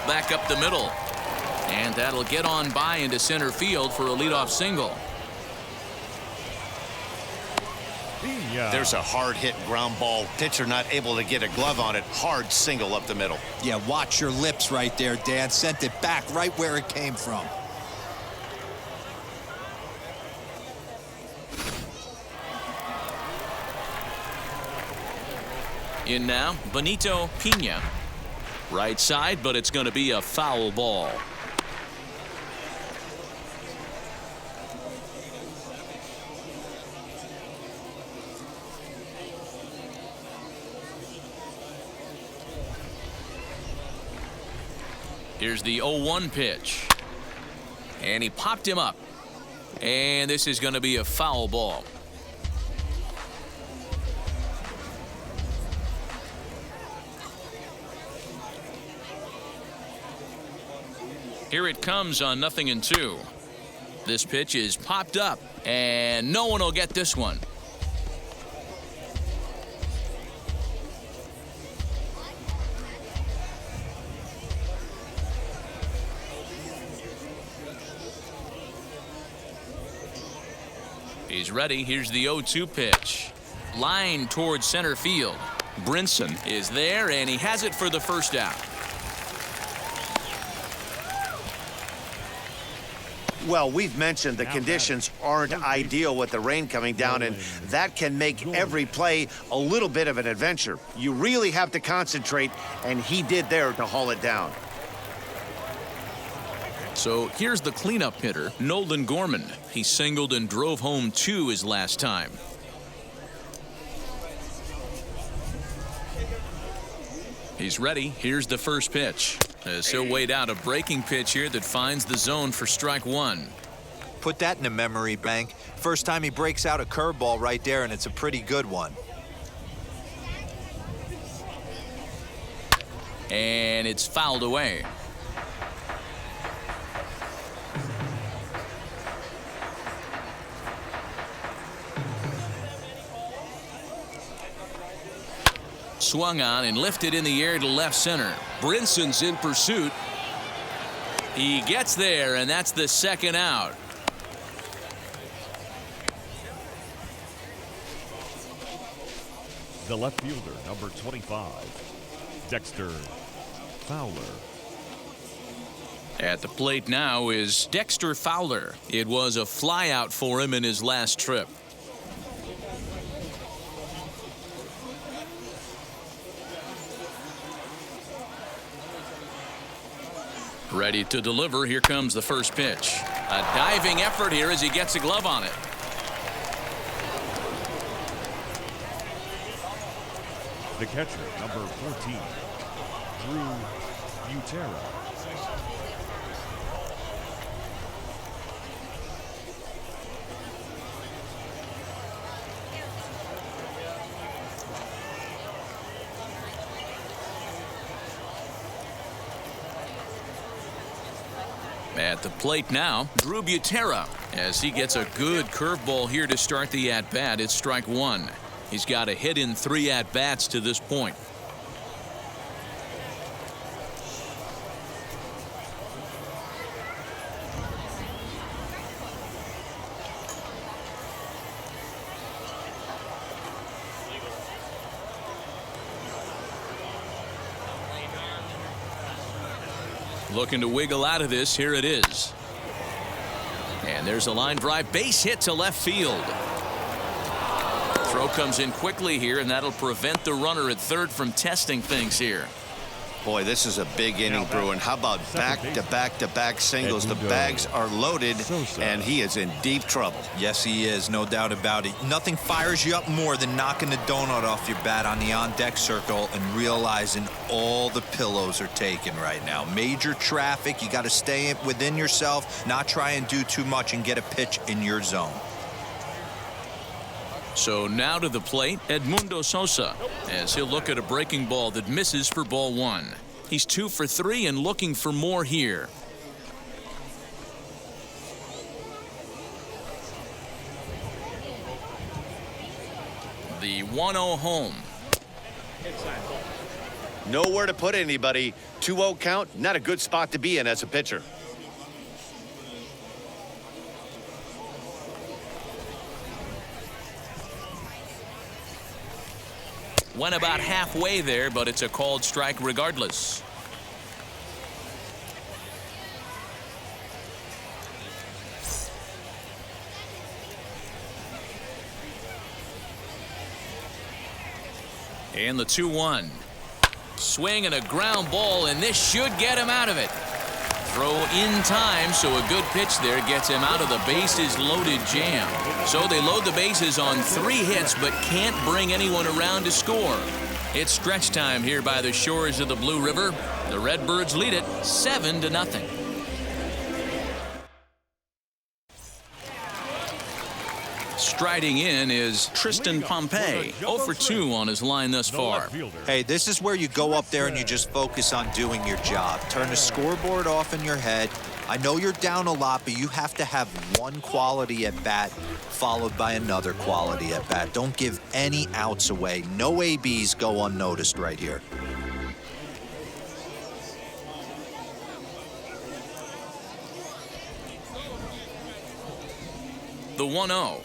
A: Back up the middle. And that'll get on by into center field for a leadoff single.
B: There's a hard hit ground ball. Pitcher not able to get a glove on it. Hard single up the middle.
C: Yeah, watch your lips right there, Dan. Sent it back right where it came from.
A: In now, Benito Pena. Right side, but it's going to be a foul ball. Here's the 0-1 pitch. And he popped him up. And this is going to be a foul ball. Here it comes on 0-2. This pitch is popped up, and no one will get this one. He's ready. Here's the 0-2 pitch. Line towards center field. Brinson is there, and he has it for the first out.
B: Well, we've mentioned the conditions aren't ideal with the rain coming down, and that can make every play a little bit of an adventure. You really have to concentrate, and he did there to haul it down.
A: So here's the cleanup hitter, Nolan Gorman. He singled and drove home 2 his last time. He's ready. Here's the first pitch. As he'll wait out a breaking pitch here that finds the zone for strike 1.
C: Put that in a memory bank. First time he breaks out a curveball right there, and it's a pretty good one.
A: And it's fouled away. Swung on and lifted in the air to left center. Brinson's in pursuit. He gets there, and that's the second out.
D: The left fielder, number 25, Dexter Fowler.
A: At the plate now is Dexter Fowler. It was a flyout for him in his last trip. Ready to deliver. Here comes the first pitch. A diving effort here as he gets a glove on it.
D: The catcher, number 14, Drew Butera.
A: At the plate now, Drew Butera, as he gets a good curveball here to start the at-bat. It's strike 1. He's got a hit in 3 at-bats to this point. Looking to wiggle out of this. Here it is. And there's a line drive. Base hit to left field. Throw comes in quickly here, and that'll prevent the runner at third from testing things here.
B: Boy, this is a big inning, Bruin. How about back-to-back-to-back singles? The bags are loaded, and he is in deep trouble.
C: Yes, he is, no doubt about it. Nothing fires you up more than knocking the donut off your bat on the on-deck circle and realizing all the pillows are taken right now. Major traffic. You got to stay within yourself, not try and do too much and get a pitch in your zone.
A: So now to the plate, Edmundo Sosa, as he'll look at a breaking ball that misses for ball 1. He's 2 for 3 and looking for more here. The 1-0 home.
B: Nowhere to put anybody. 2-0 count, not a good spot to be in as a pitcher.
A: Went about halfway there, but it's a called strike regardless. And the 2-1. Swing and a ground ball, and this should get him out of it. Throw in time, so a good pitch there gets him out of the bases loaded jam. So they load the bases on 3 hits, but can't bring anyone around to score. It's stretch time here by the shores of the Blue River. The Redbirds lead it 7-0. Striding in is Tristan Pompey, 0 for 2 on his line thus far.
C: Hey, this is where you go up there and you just focus on doing your job. Turn the scoreboard off in your head. I know you're down a lot, but you have to have one quality at bat followed by another quality at bat. Don't give any outs away. No ABs go unnoticed right here.
A: The 1-0.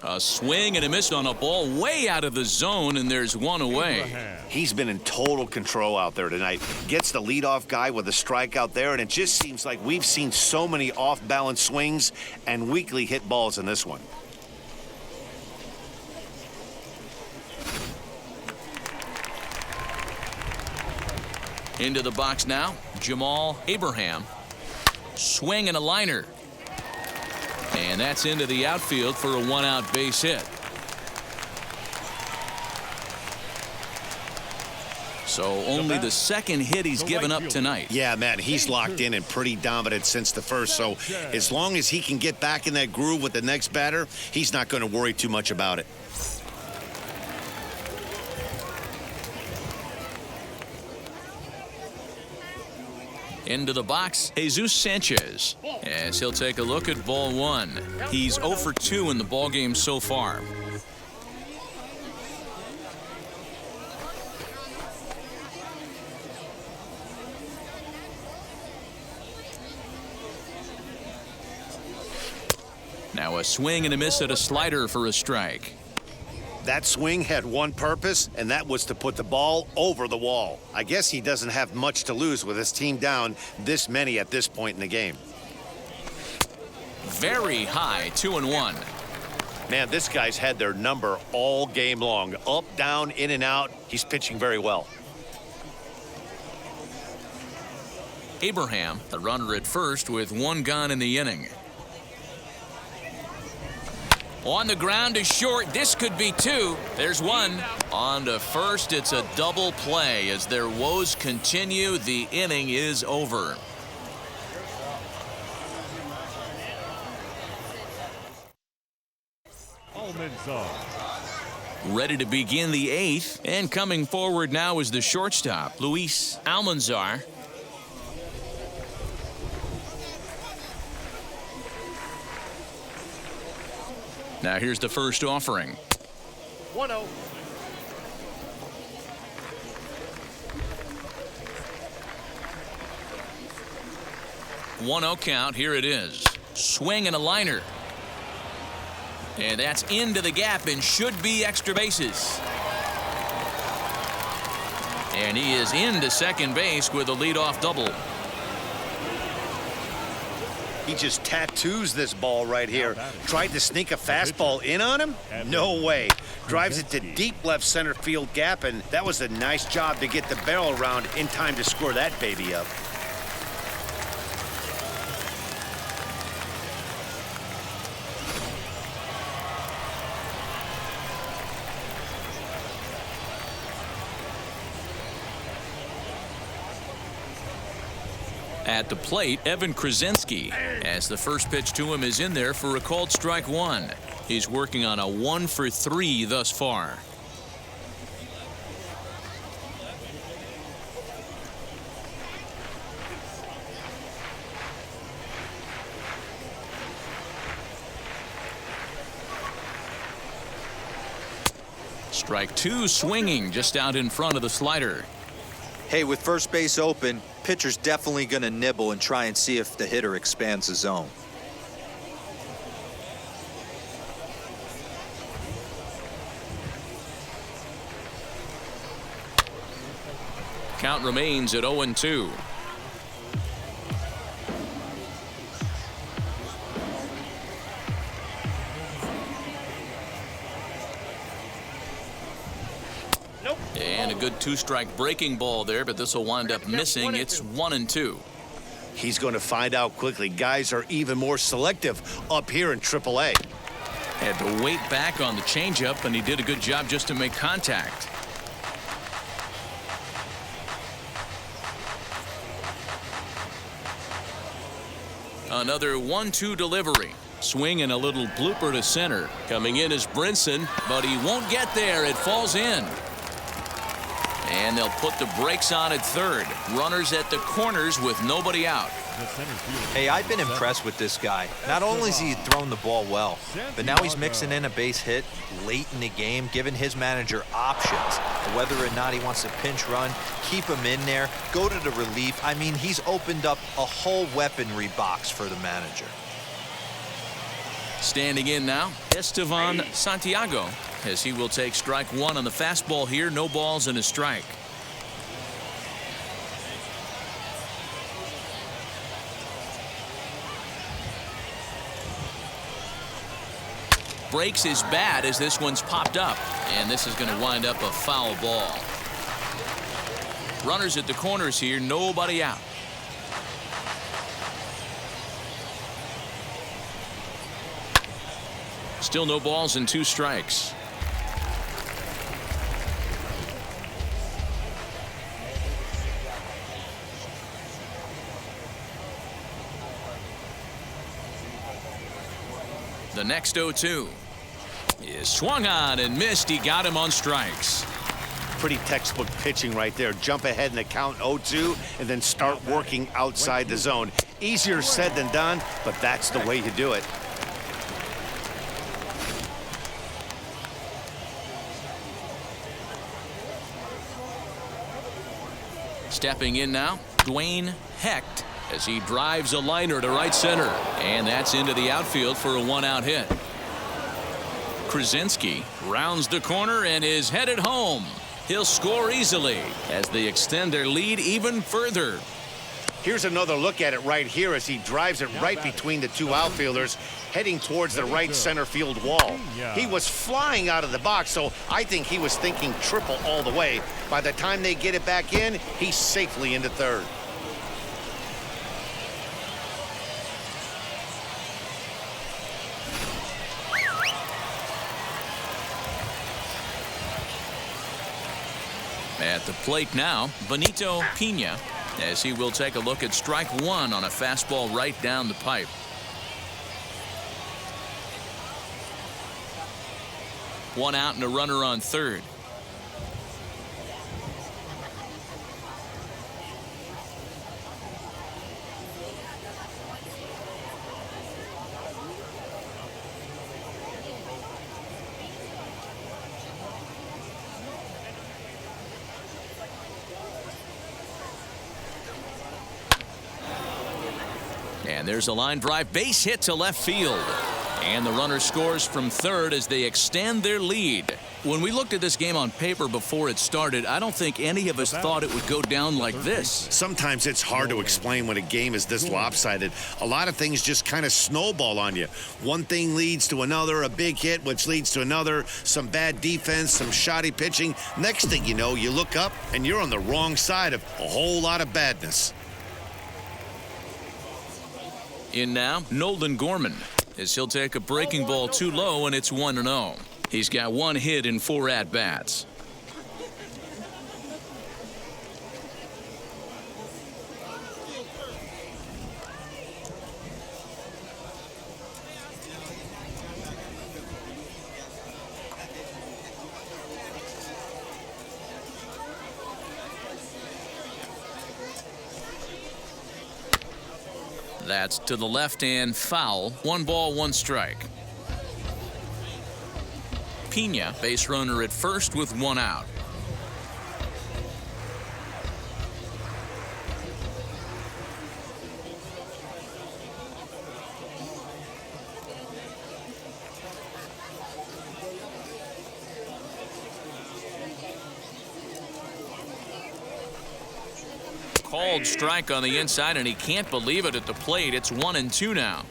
A: A swing and a miss on a ball way out of the zone, and there's one away.
B: He's been in total control out there tonight. Gets the leadoff guy with a strikeout there, and it just seems like we've seen so many off-balance swings and weakly hit balls in this one.
A: Into the box now, Jamal Abraham. Swing and a liner. And that's into the outfield for a 1-out base hit. So only the second hit he's given up tonight.
B: Yeah, man, he's locked in and pretty dominant since the first. So as long as he can get back in that groove with the next batter, he's not going to worry too much about it.
A: Into the box, Jesus Sanchez, as he'll take a look at ball 1. He's 0 for 2 in the ballgame so far. Now a swing and a miss at a slider for a strike.
B: That swing had one purpose, and that was to put the ball over the wall. I guess he doesn't have much to lose with his team down this many at this point in the game.
A: Very high, 2-1.
B: Man, this guy's had their number all game long. Up, down, in and out. He's pitching very well.
A: Abraham, the runner at first with 1 gone in the inning. On the ground to short. This could be 2. There's 1. On to first. It's a double play. As their woes continue, the inning is over. Ready to begin the 8th. And coming forward now is the shortstop, Luis Almanzar. Now here's the first offering.
E: 1-0.
A: One-0 count. Here it is. Swing and a liner. And that's into the gap and should be extra bases. And he is into second base with a leadoff double.
B: He just tattoos this ball right here. Tried to sneak a fastball in on him? No way. Drives it to deep left center field gap, and that was a nice job to get the barrel around in time to score that baby up.
A: At the plate, Evan Krasinski, as the first pitch to him is in there for a called strike 1. He's working on a 1 for 3 thus far. Strike two, swinging just out in front of the slider.
C: Hey, with first base open, pitcher's definitely going to nibble and try and see if the hitter expands the zone.
A: Count remains at 0-2.
E: Nope.
A: And a good two-strike breaking ball there, but this will wind up missing. It's 1-2.
B: He's going to find out quickly. Guys are even more selective up here in AAA.
A: Had to wait back on the changeup, and he did a good job just to make contact. Another 1-2 delivery. Swing and a little blooper to center. Coming in is Brinson, but he won't get there. It falls in. And they'll put the brakes on at third. Runners at the corners with nobody out.
C: Hey, I've been impressed with this guy. Not only has he thrown the ball well, but now he's mixing in a base hit late in the game, giving his manager options. Whether or not he wants to pinch run, keep him in there, go to the relief. I mean, he's opened up a whole weaponry box for the manager.
A: Standing in now, Estevan Santiago, as he will take strike one on the fastball here. No balls and a strike. Breaks his bat as this one's popped up, and this is going to wind up a foul ball. Runners at the corners here, nobody out. Still no balls and two strikes. The next 0-2 is swung on and missed. He got him on strikes.
B: Pretty textbook pitching right there. Jump ahead in the count 0-2 and then start working outside the zone. Easier said than done, but that's the way to do it.
A: Stepping in now, Dwayne Hecht, as he drives a liner to right center. And that's into the outfield for a one-out hit. Krasinski rounds the corner and is headed home. He'll score easily as they extend their lead even further.
B: Here's another look at it right here as he drives it right between the two outfielders, heading towards the right center field wall. He was flying out of the box, so I think he was thinking triple all the way. By the time they get it back in, he's safely into third.
A: At the plate now, Benito Pena, as he will take a look at strike one on a fastball right down the pipe. One out and a runner on third. And there's a line drive, base hit to left field. And the runner scores from third as they extend their lead. When we looked at this game on paper before it started, I don't think any of us thought it would go down like this.
B: Sometimes it's hard to explain when a game is this lopsided. A lot of things just kind of snowball on you. One thing leads to another, a big hit, which leads to another, some bad defense, some shoddy pitching. Next thing you know, you look up and you're on the wrong side of a whole lot of badness.
A: In now, Nolan Gorman, as he'll take a breaking ball too low, and it's 1-0. He's got one hit in 4 at-bats. That's to the left and foul. 1 ball, 1 strike. Pena, base runner at first with one out. Called strike on the inside, and he can't believe it at the plate. It's 1-2 now.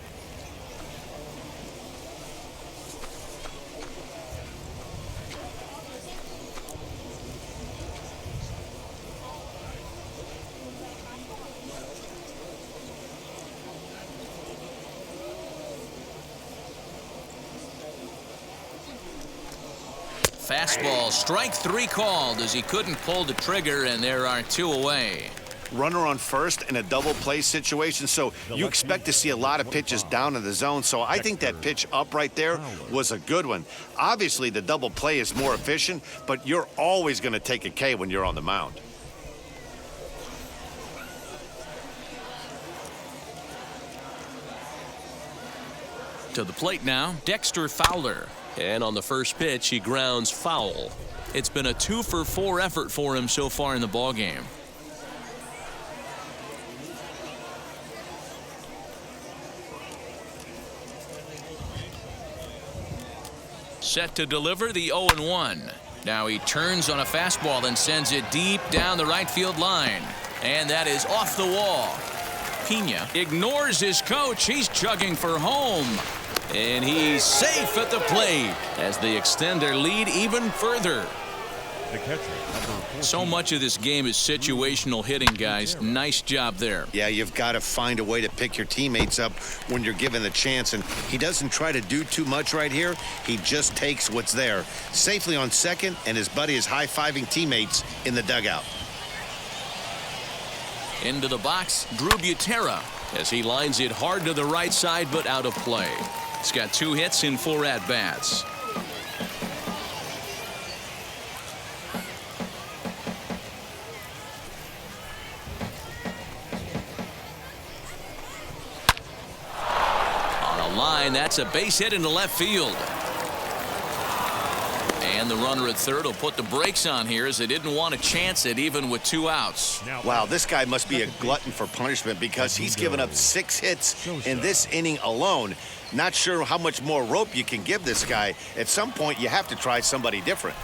A: Fastball, strike three called as he couldn't pull the trigger, and there are two away.
B: Runner on first in a double play situation, so you expect to see a lot of pitches down in the zone. So I think that pitch up right there was a good one. Obviously, the double play is more efficient, but you're always going to take a K when you're on the mound.
A: To the plate now, Dexter Fowler.
F: And on the first pitch, he grounds foul.
A: It's been a 2-for-4 effort for him so far in the ballgame. Set to deliver the 0-1. Now he turns on a fastball and sends it deep down the right field line. And that is off the wall. Pena ignores his coach. He's chugging for home. And he's safe at the plate as they extend their lead even further.
D: The catcher, number 14.
A: So much of this game is situational hitting, guys. Nice job there.
B: Yeah, you've got to find a way to pick your teammates up when you're given the chance, and he doesn't try to do too much right here. He just takes what's there. Safely on second, and his buddy is high-fiving teammates in the dugout.
A: Into the box, Drew Butera as he lines it hard to the right side, but out of play. He's got 2 hits in 4 at-bats. On a line, that's a base hit into left field. And the runner at third will put the brakes on here as they didn't want to chance it even with 2 outs.
B: Wow, this guy must be a glutton for punishment because he's given up 6 hits in this inning alone. Not sure how much more rope you can give this guy. At some point, you have to try somebody different.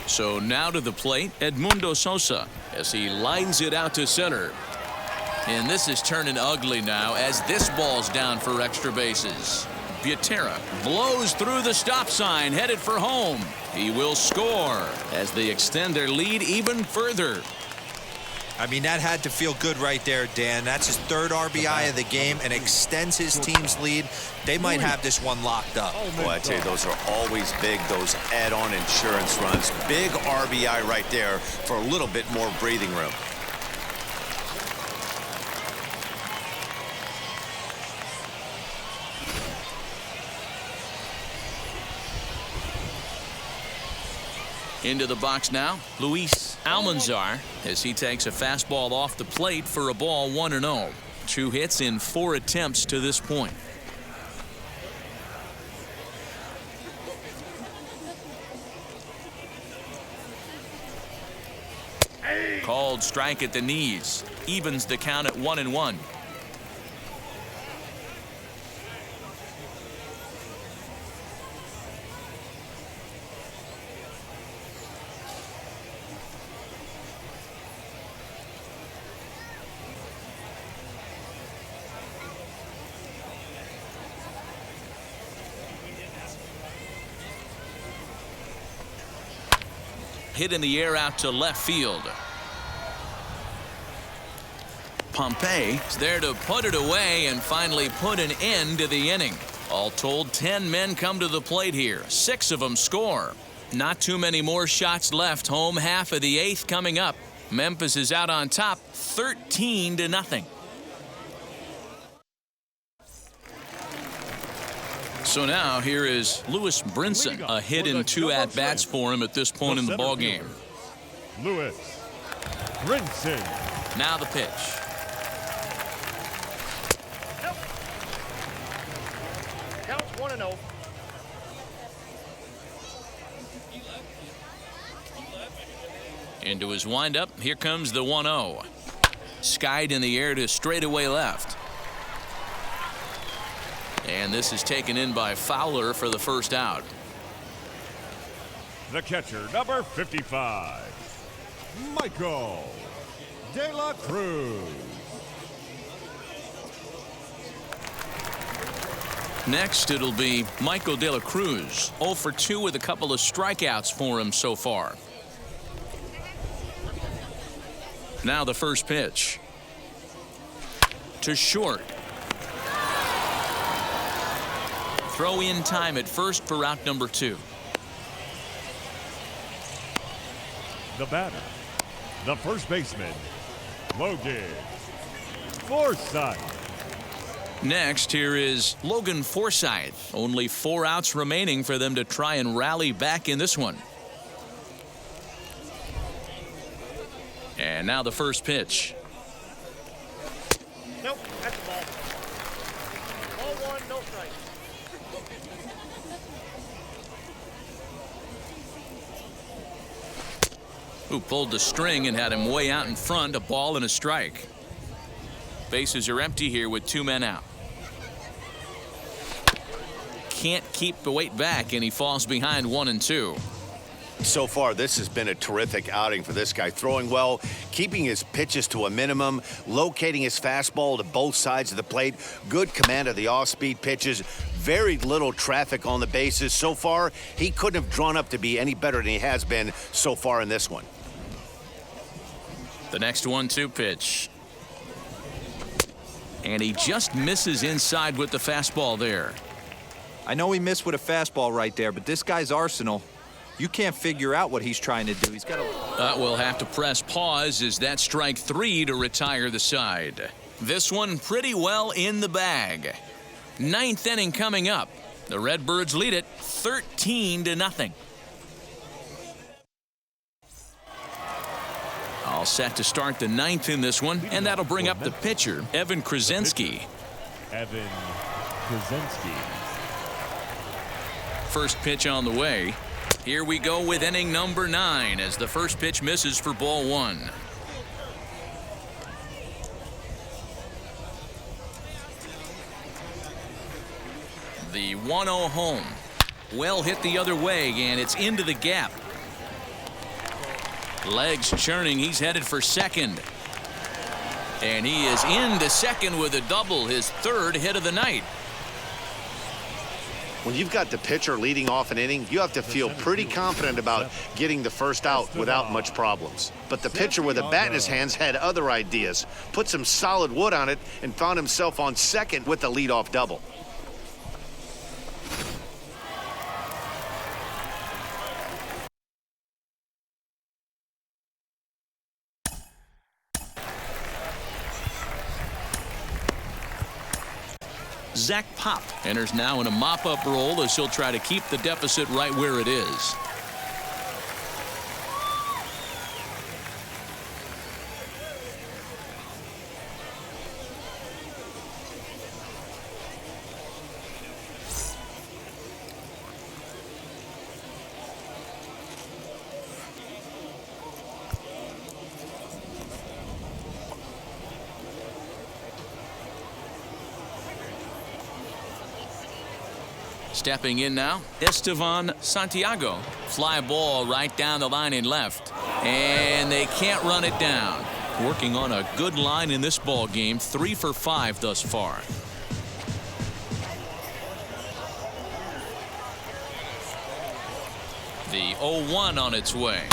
A: So now to the plate, Edmundo Sosa as he lines it out to center. And this is turning ugly now as this ball's down for extra bases. Butera blows through the stop sign, headed for home. He will score as they extend their lead even further.
C: I mean, that had to feel good right there, Dan. That's his 3rd RBI of the game and extends his team's lead. They might have this one locked up.
B: Boy, I tell you, those are always big, those add-on insurance runs. Big RBI right there for a little bit more breathing room.
A: Into the box now, Luis Almanzar as he takes a fastball off the plate for a ball 1-0. 2 hits in 4 attempts to this point. Called strike at the knees. Evens the count at 1-1. Hit in the air out to left field. Pompey is there to put it away and finally put an end to the inning. All told, 10 men come to the plate here. 6 of them score. Not too many more shots left. Home half of the 8th coming up. Memphis is out on top, 13-0. So now here is Lewis Brinson, a hit in 2 at-bats for him at this point in the ballgame.
D: Lewis Brinson.
A: Now the pitch.
E: Counts 1-0.
A: Into his windup, here comes the 1-0. Skied in the air to straightaway left. And this is taken in by Fowler for the first out.
D: The catcher, number 55, Michael De La Cruz.
A: Next, it'll be Michael De La Cruz. 0 for 2 with a couple of strikeouts for him so far. Now the first pitch. To short. Throw in time at first for out number 2.
D: The batter, the first baseman, Logan Forsythe.
A: Next, here is Logan Forsythe. Only 4 outs remaining for them to try and rally back in this one. And now the first pitch.
E: Nope, that's the ball. Ball 1, no strike.
A: Who pulled the string and had him way out in front, a ball and a strike. Bases are empty here with 2 men out. Can't keep the weight back, and he falls behind 1 and 2.
B: So far, this has been a terrific outing for this guy. Throwing well, keeping his pitches to a minimum, locating his fastball to both sides of the plate, good command of the off-speed pitches, very little traffic on the bases. So far, he couldn't have drawn up to be any better than he has been so far in this one.
A: The next 1-2 pitch. And he just misses inside with the fastball there.
C: I know he missed with a fastball right there, but this guy's arsenal, you can't figure out what he's trying to do. He's got to.
A: We'll have to press pause as that strike 3 to retire the side. This one pretty well in the bag. 9th inning coming up. The Redbirds lead it 13-0. All set to start the 9th in this one, and that'll bring up the pitcher, Evan Krasinski.
D: Evan Krasinski.
A: First pitch on the way. Here we go with inning number 9 as the first pitch misses for ball 1. The 1-0 home. Well hit the other way, and it's into the gap. Legs churning. He's headed for second. And he is into second with a double, his 3rd hit of the night.
B: When you've got the pitcher leading off an inning, you have to feel pretty confident about getting the first out without much problems. But the pitcher with a bat in his hands had other ideas, put some solid wood on it, and found himself on second with the leadoff double.
A: Zach Pop enters now in a mop-up role as he'll try to keep the deficit right where it is. Stepping in now, Estevan Santiago. Fly ball right down the line in left. And they can't run it down. Working on a good line in this ball game, 3 for 5 thus far. The 0-1 on its way.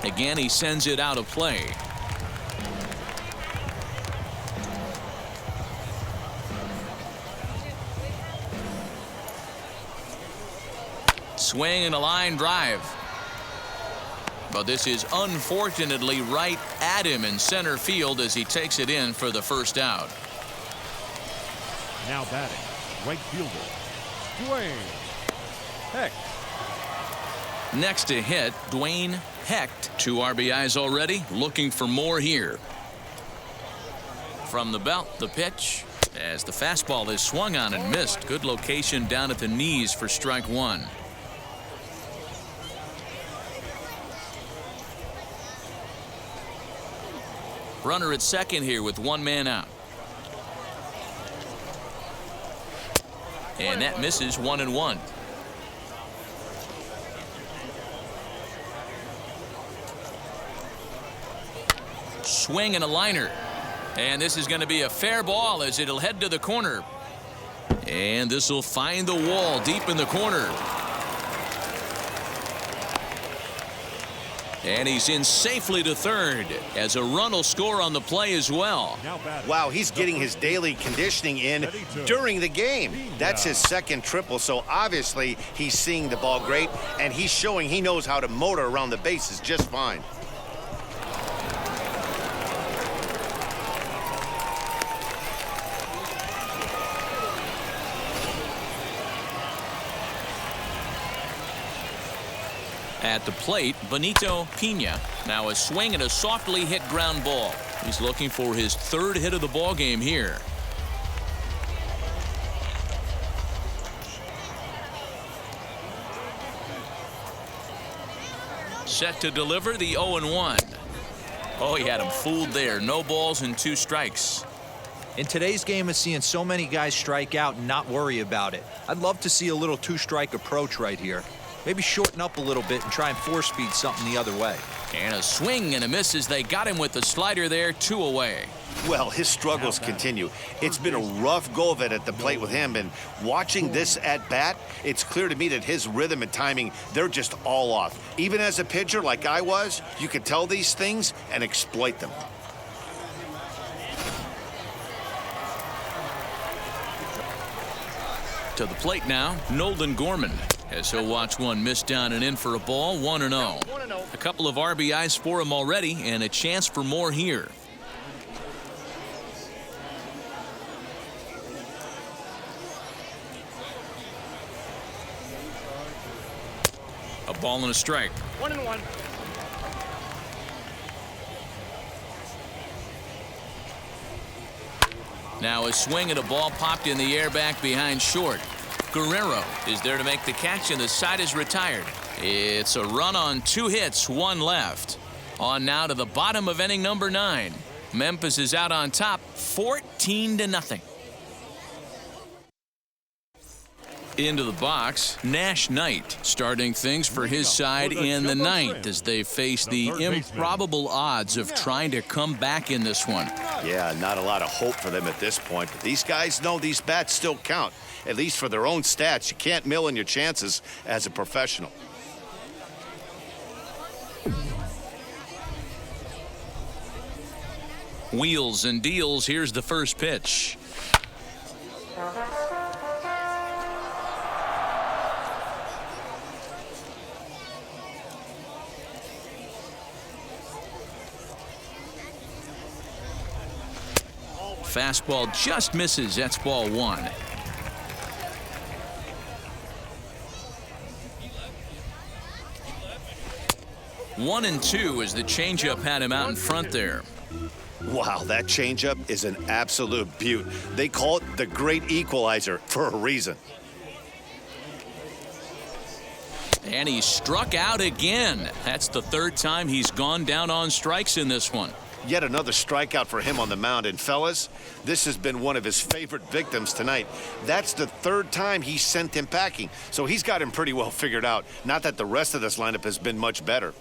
A: Again, he sends it out of play. Swing and a line drive. But this is unfortunately right at him in center field as he takes it in for the first out.
D: Now batting, right fielder, Dwayne Heck.
A: Next to hit, Dwayne Hecht. 2 RBIs already, looking for more here. From the belt, the pitch, as the fastball is swung on and missed. Good location down at the knees for strike 1. Runner at second here with 1 man out. And that misses 1-1. Swing and a liner. And this is going to be a fair ball as it'll head to the corner. And this will find the wall deep in the corner. And he's in safely to third as a run will score on the play as well.
B: Wow, he's getting his daily conditioning in during the game. That's his second triple, so obviously he's seeing the ball great, and he's showing he knows how to motor around the bases just fine.
A: At the plate, Benito Pena. Now a swing and a softly hit ground ball. He's looking for his 3rd hit of the ball game here. Set to deliver the 0-1. Oh, he had him fooled there. No balls and 2 strikes.
C: In today's game of seeing so many guys strike out and not worry about it, I'd love to see a little 2-strike approach right here. Maybe shorten up a little bit and try and 4-speed something the other way.
A: And a swing and a miss as they got him with the slider there, 2 away.
B: Well, his struggles continue. It's been a rough go of it at the plate with him, and watching this at bat, it's clear to me that his rhythm and timing, they're just all off. Even as a pitcher like I was, you could tell these things and exploit them.
A: To the plate now, Nolan Gorman. As he'll watch one miss down and in for a ball, 1-0. A couple of RBIs for him already, and a chance for more here. A ball and a strike.
E: 1-1.
A: Now a swing and a ball popped in the air back behind short. Guerrero is there to make the catch, and the side is retired. It's a run on 2 hits, 1 left. On now to the bottom of inning number 9. Memphis is out on top, 14-0. Into the box, Nash Knight starting things for his side in the 9th as they face the improbable odds of trying to come back in this one.
B: Yeah, not a lot of hope for them at this point, but these guys know these bats still count, at least for their own stats. You can't mill in your chances as a professional.
A: Wheels and deals. Here's the first pitch. Fastball just misses. That's ball 1. One and 2 as the changeup had him out in front there.
B: Wow, that changeup is an absolute beaut. They call it the great equalizer for a reason.
A: And he struck out again. That's the 3rd time he's gone down on strikes in this one.
B: Yet another strikeout for him on the mound. And fellas, this has been one of his favorite victims tonight. That's the 3rd time he sent him packing. So he's got him pretty well figured out. Not that the rest of this lineup has been much better.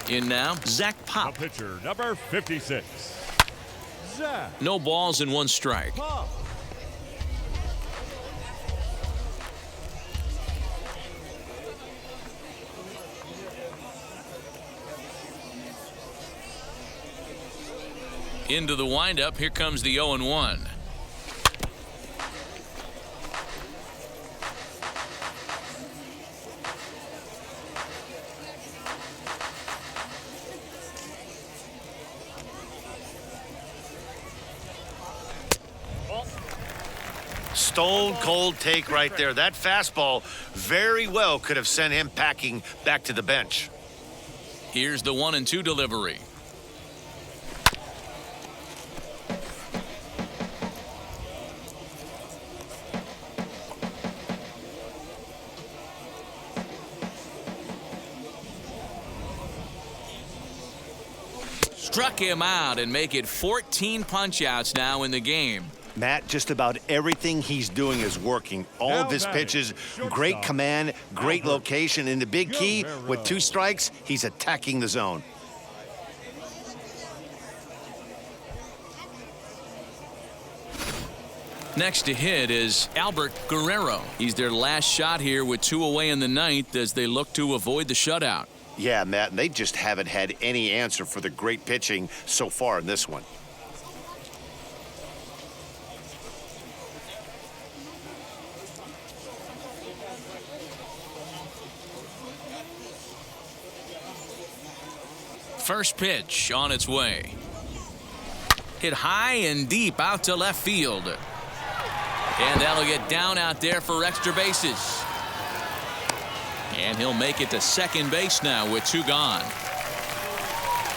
A: In now, Zach Pop.
D: The pitcher, number 56. Zach
A: No balls and 1 strike.
D: Pop.
A: Into the windup. Here comes the 0-1.
B: stone cold take right there. That fastball very well could have sent him packing back to the bench.
A: Here's the 1-2 delivery. Struck him out and make it 14 punch-outs now in the game.
B: Matt, just about everything he's doing is working. All of his pitches, great command, great location. And the big key, with 2 strikes, he's attacking the zone.
A: Next to hit is Albert Guerrero. He's their last shot here with 2 away in the 9th as they look to avoid the shutout.
B: Yeah, Matt, and they just haven't had any answer for the great pitching so far in this one.
A: First pitch on its way. Hit high and deep out to left field. And that'll get down out there for extra bases. And he'll make it to second base now with 2 gone.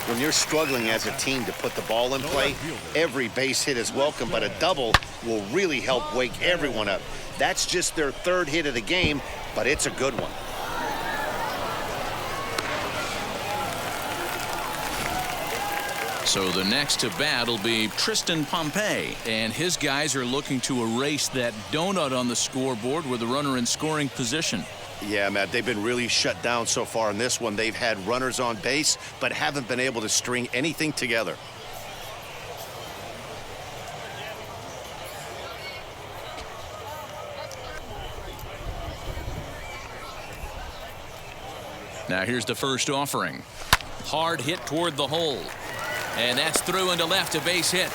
B: When you're struggling as a team to put the ball in play, every base hit is welcome, but a double will really help wake everyone up. That's just their 3rd hit of the game, but it's a good one.
A: So the next to bat will be Tristan Pompey, and his guys are looking to erase that donut on the scoreboard with a runner in scoring position.
B: Yeah, Matt, they've been really shut down so far in this one. They've had runners on base, but haven't been able to string anything together.
A: Now here's the first offering. Hard hit toward the hole. And that's through into left, a base hit.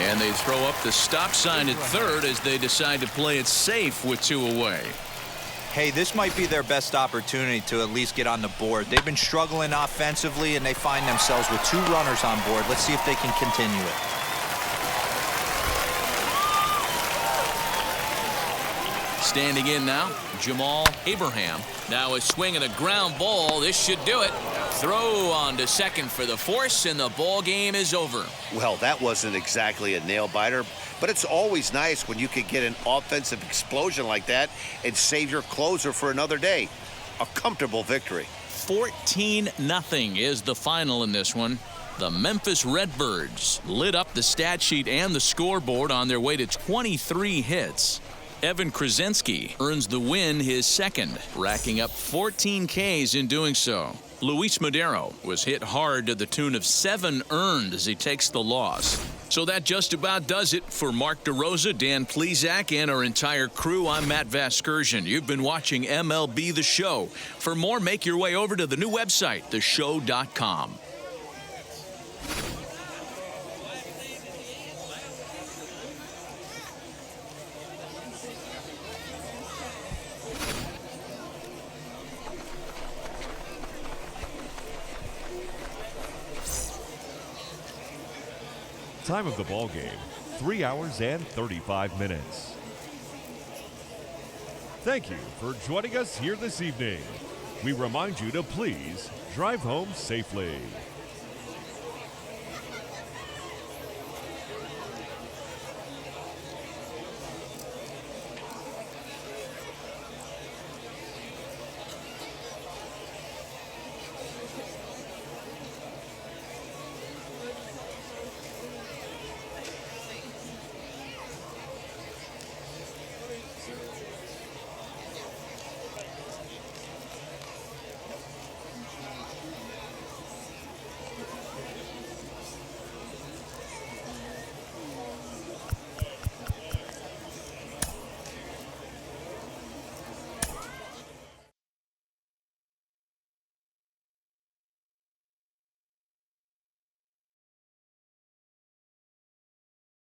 A: And they throw up the stop sign at third as they decide to play it safe with 2 away.
C: Hey, this might be their best opportunity to at least get on the board. They've been struggling offensively, and they find themselves with 2 runners on board. Let's see if they can continue it.
A: Standing in now, Jamal Abraham. Now a swing and a ground ball. This should do it. Throw on to second for the force, and the ball game is over.
B: Well, that wasn't exactly a nail-biter, but it's always nice when you can get an offensive explosion like that and save your closer for another day. A comfortable victory.
A: 14-0 is the final in this one. The Memphis Redbirds lit up the stat sheet and the scoreboard on their way to 23 hits. Evan Krasinski earns the win, his 2nd, racking up 14 Ks in doing so. Luis Madero was hit hard to the tune of 7 earned as he takes the loss. So that just about does it for Mark DeRosa, Dan Plesac, and our entire crew. I'm Matt Vasgersian. You've been watching MLB The Show. For more, make your way over to the new website, theshow.com.
D: Time of the ball game, 3 hours and 35 minutes. Thank you for joining us here this evening. We remind you to please drive home safely.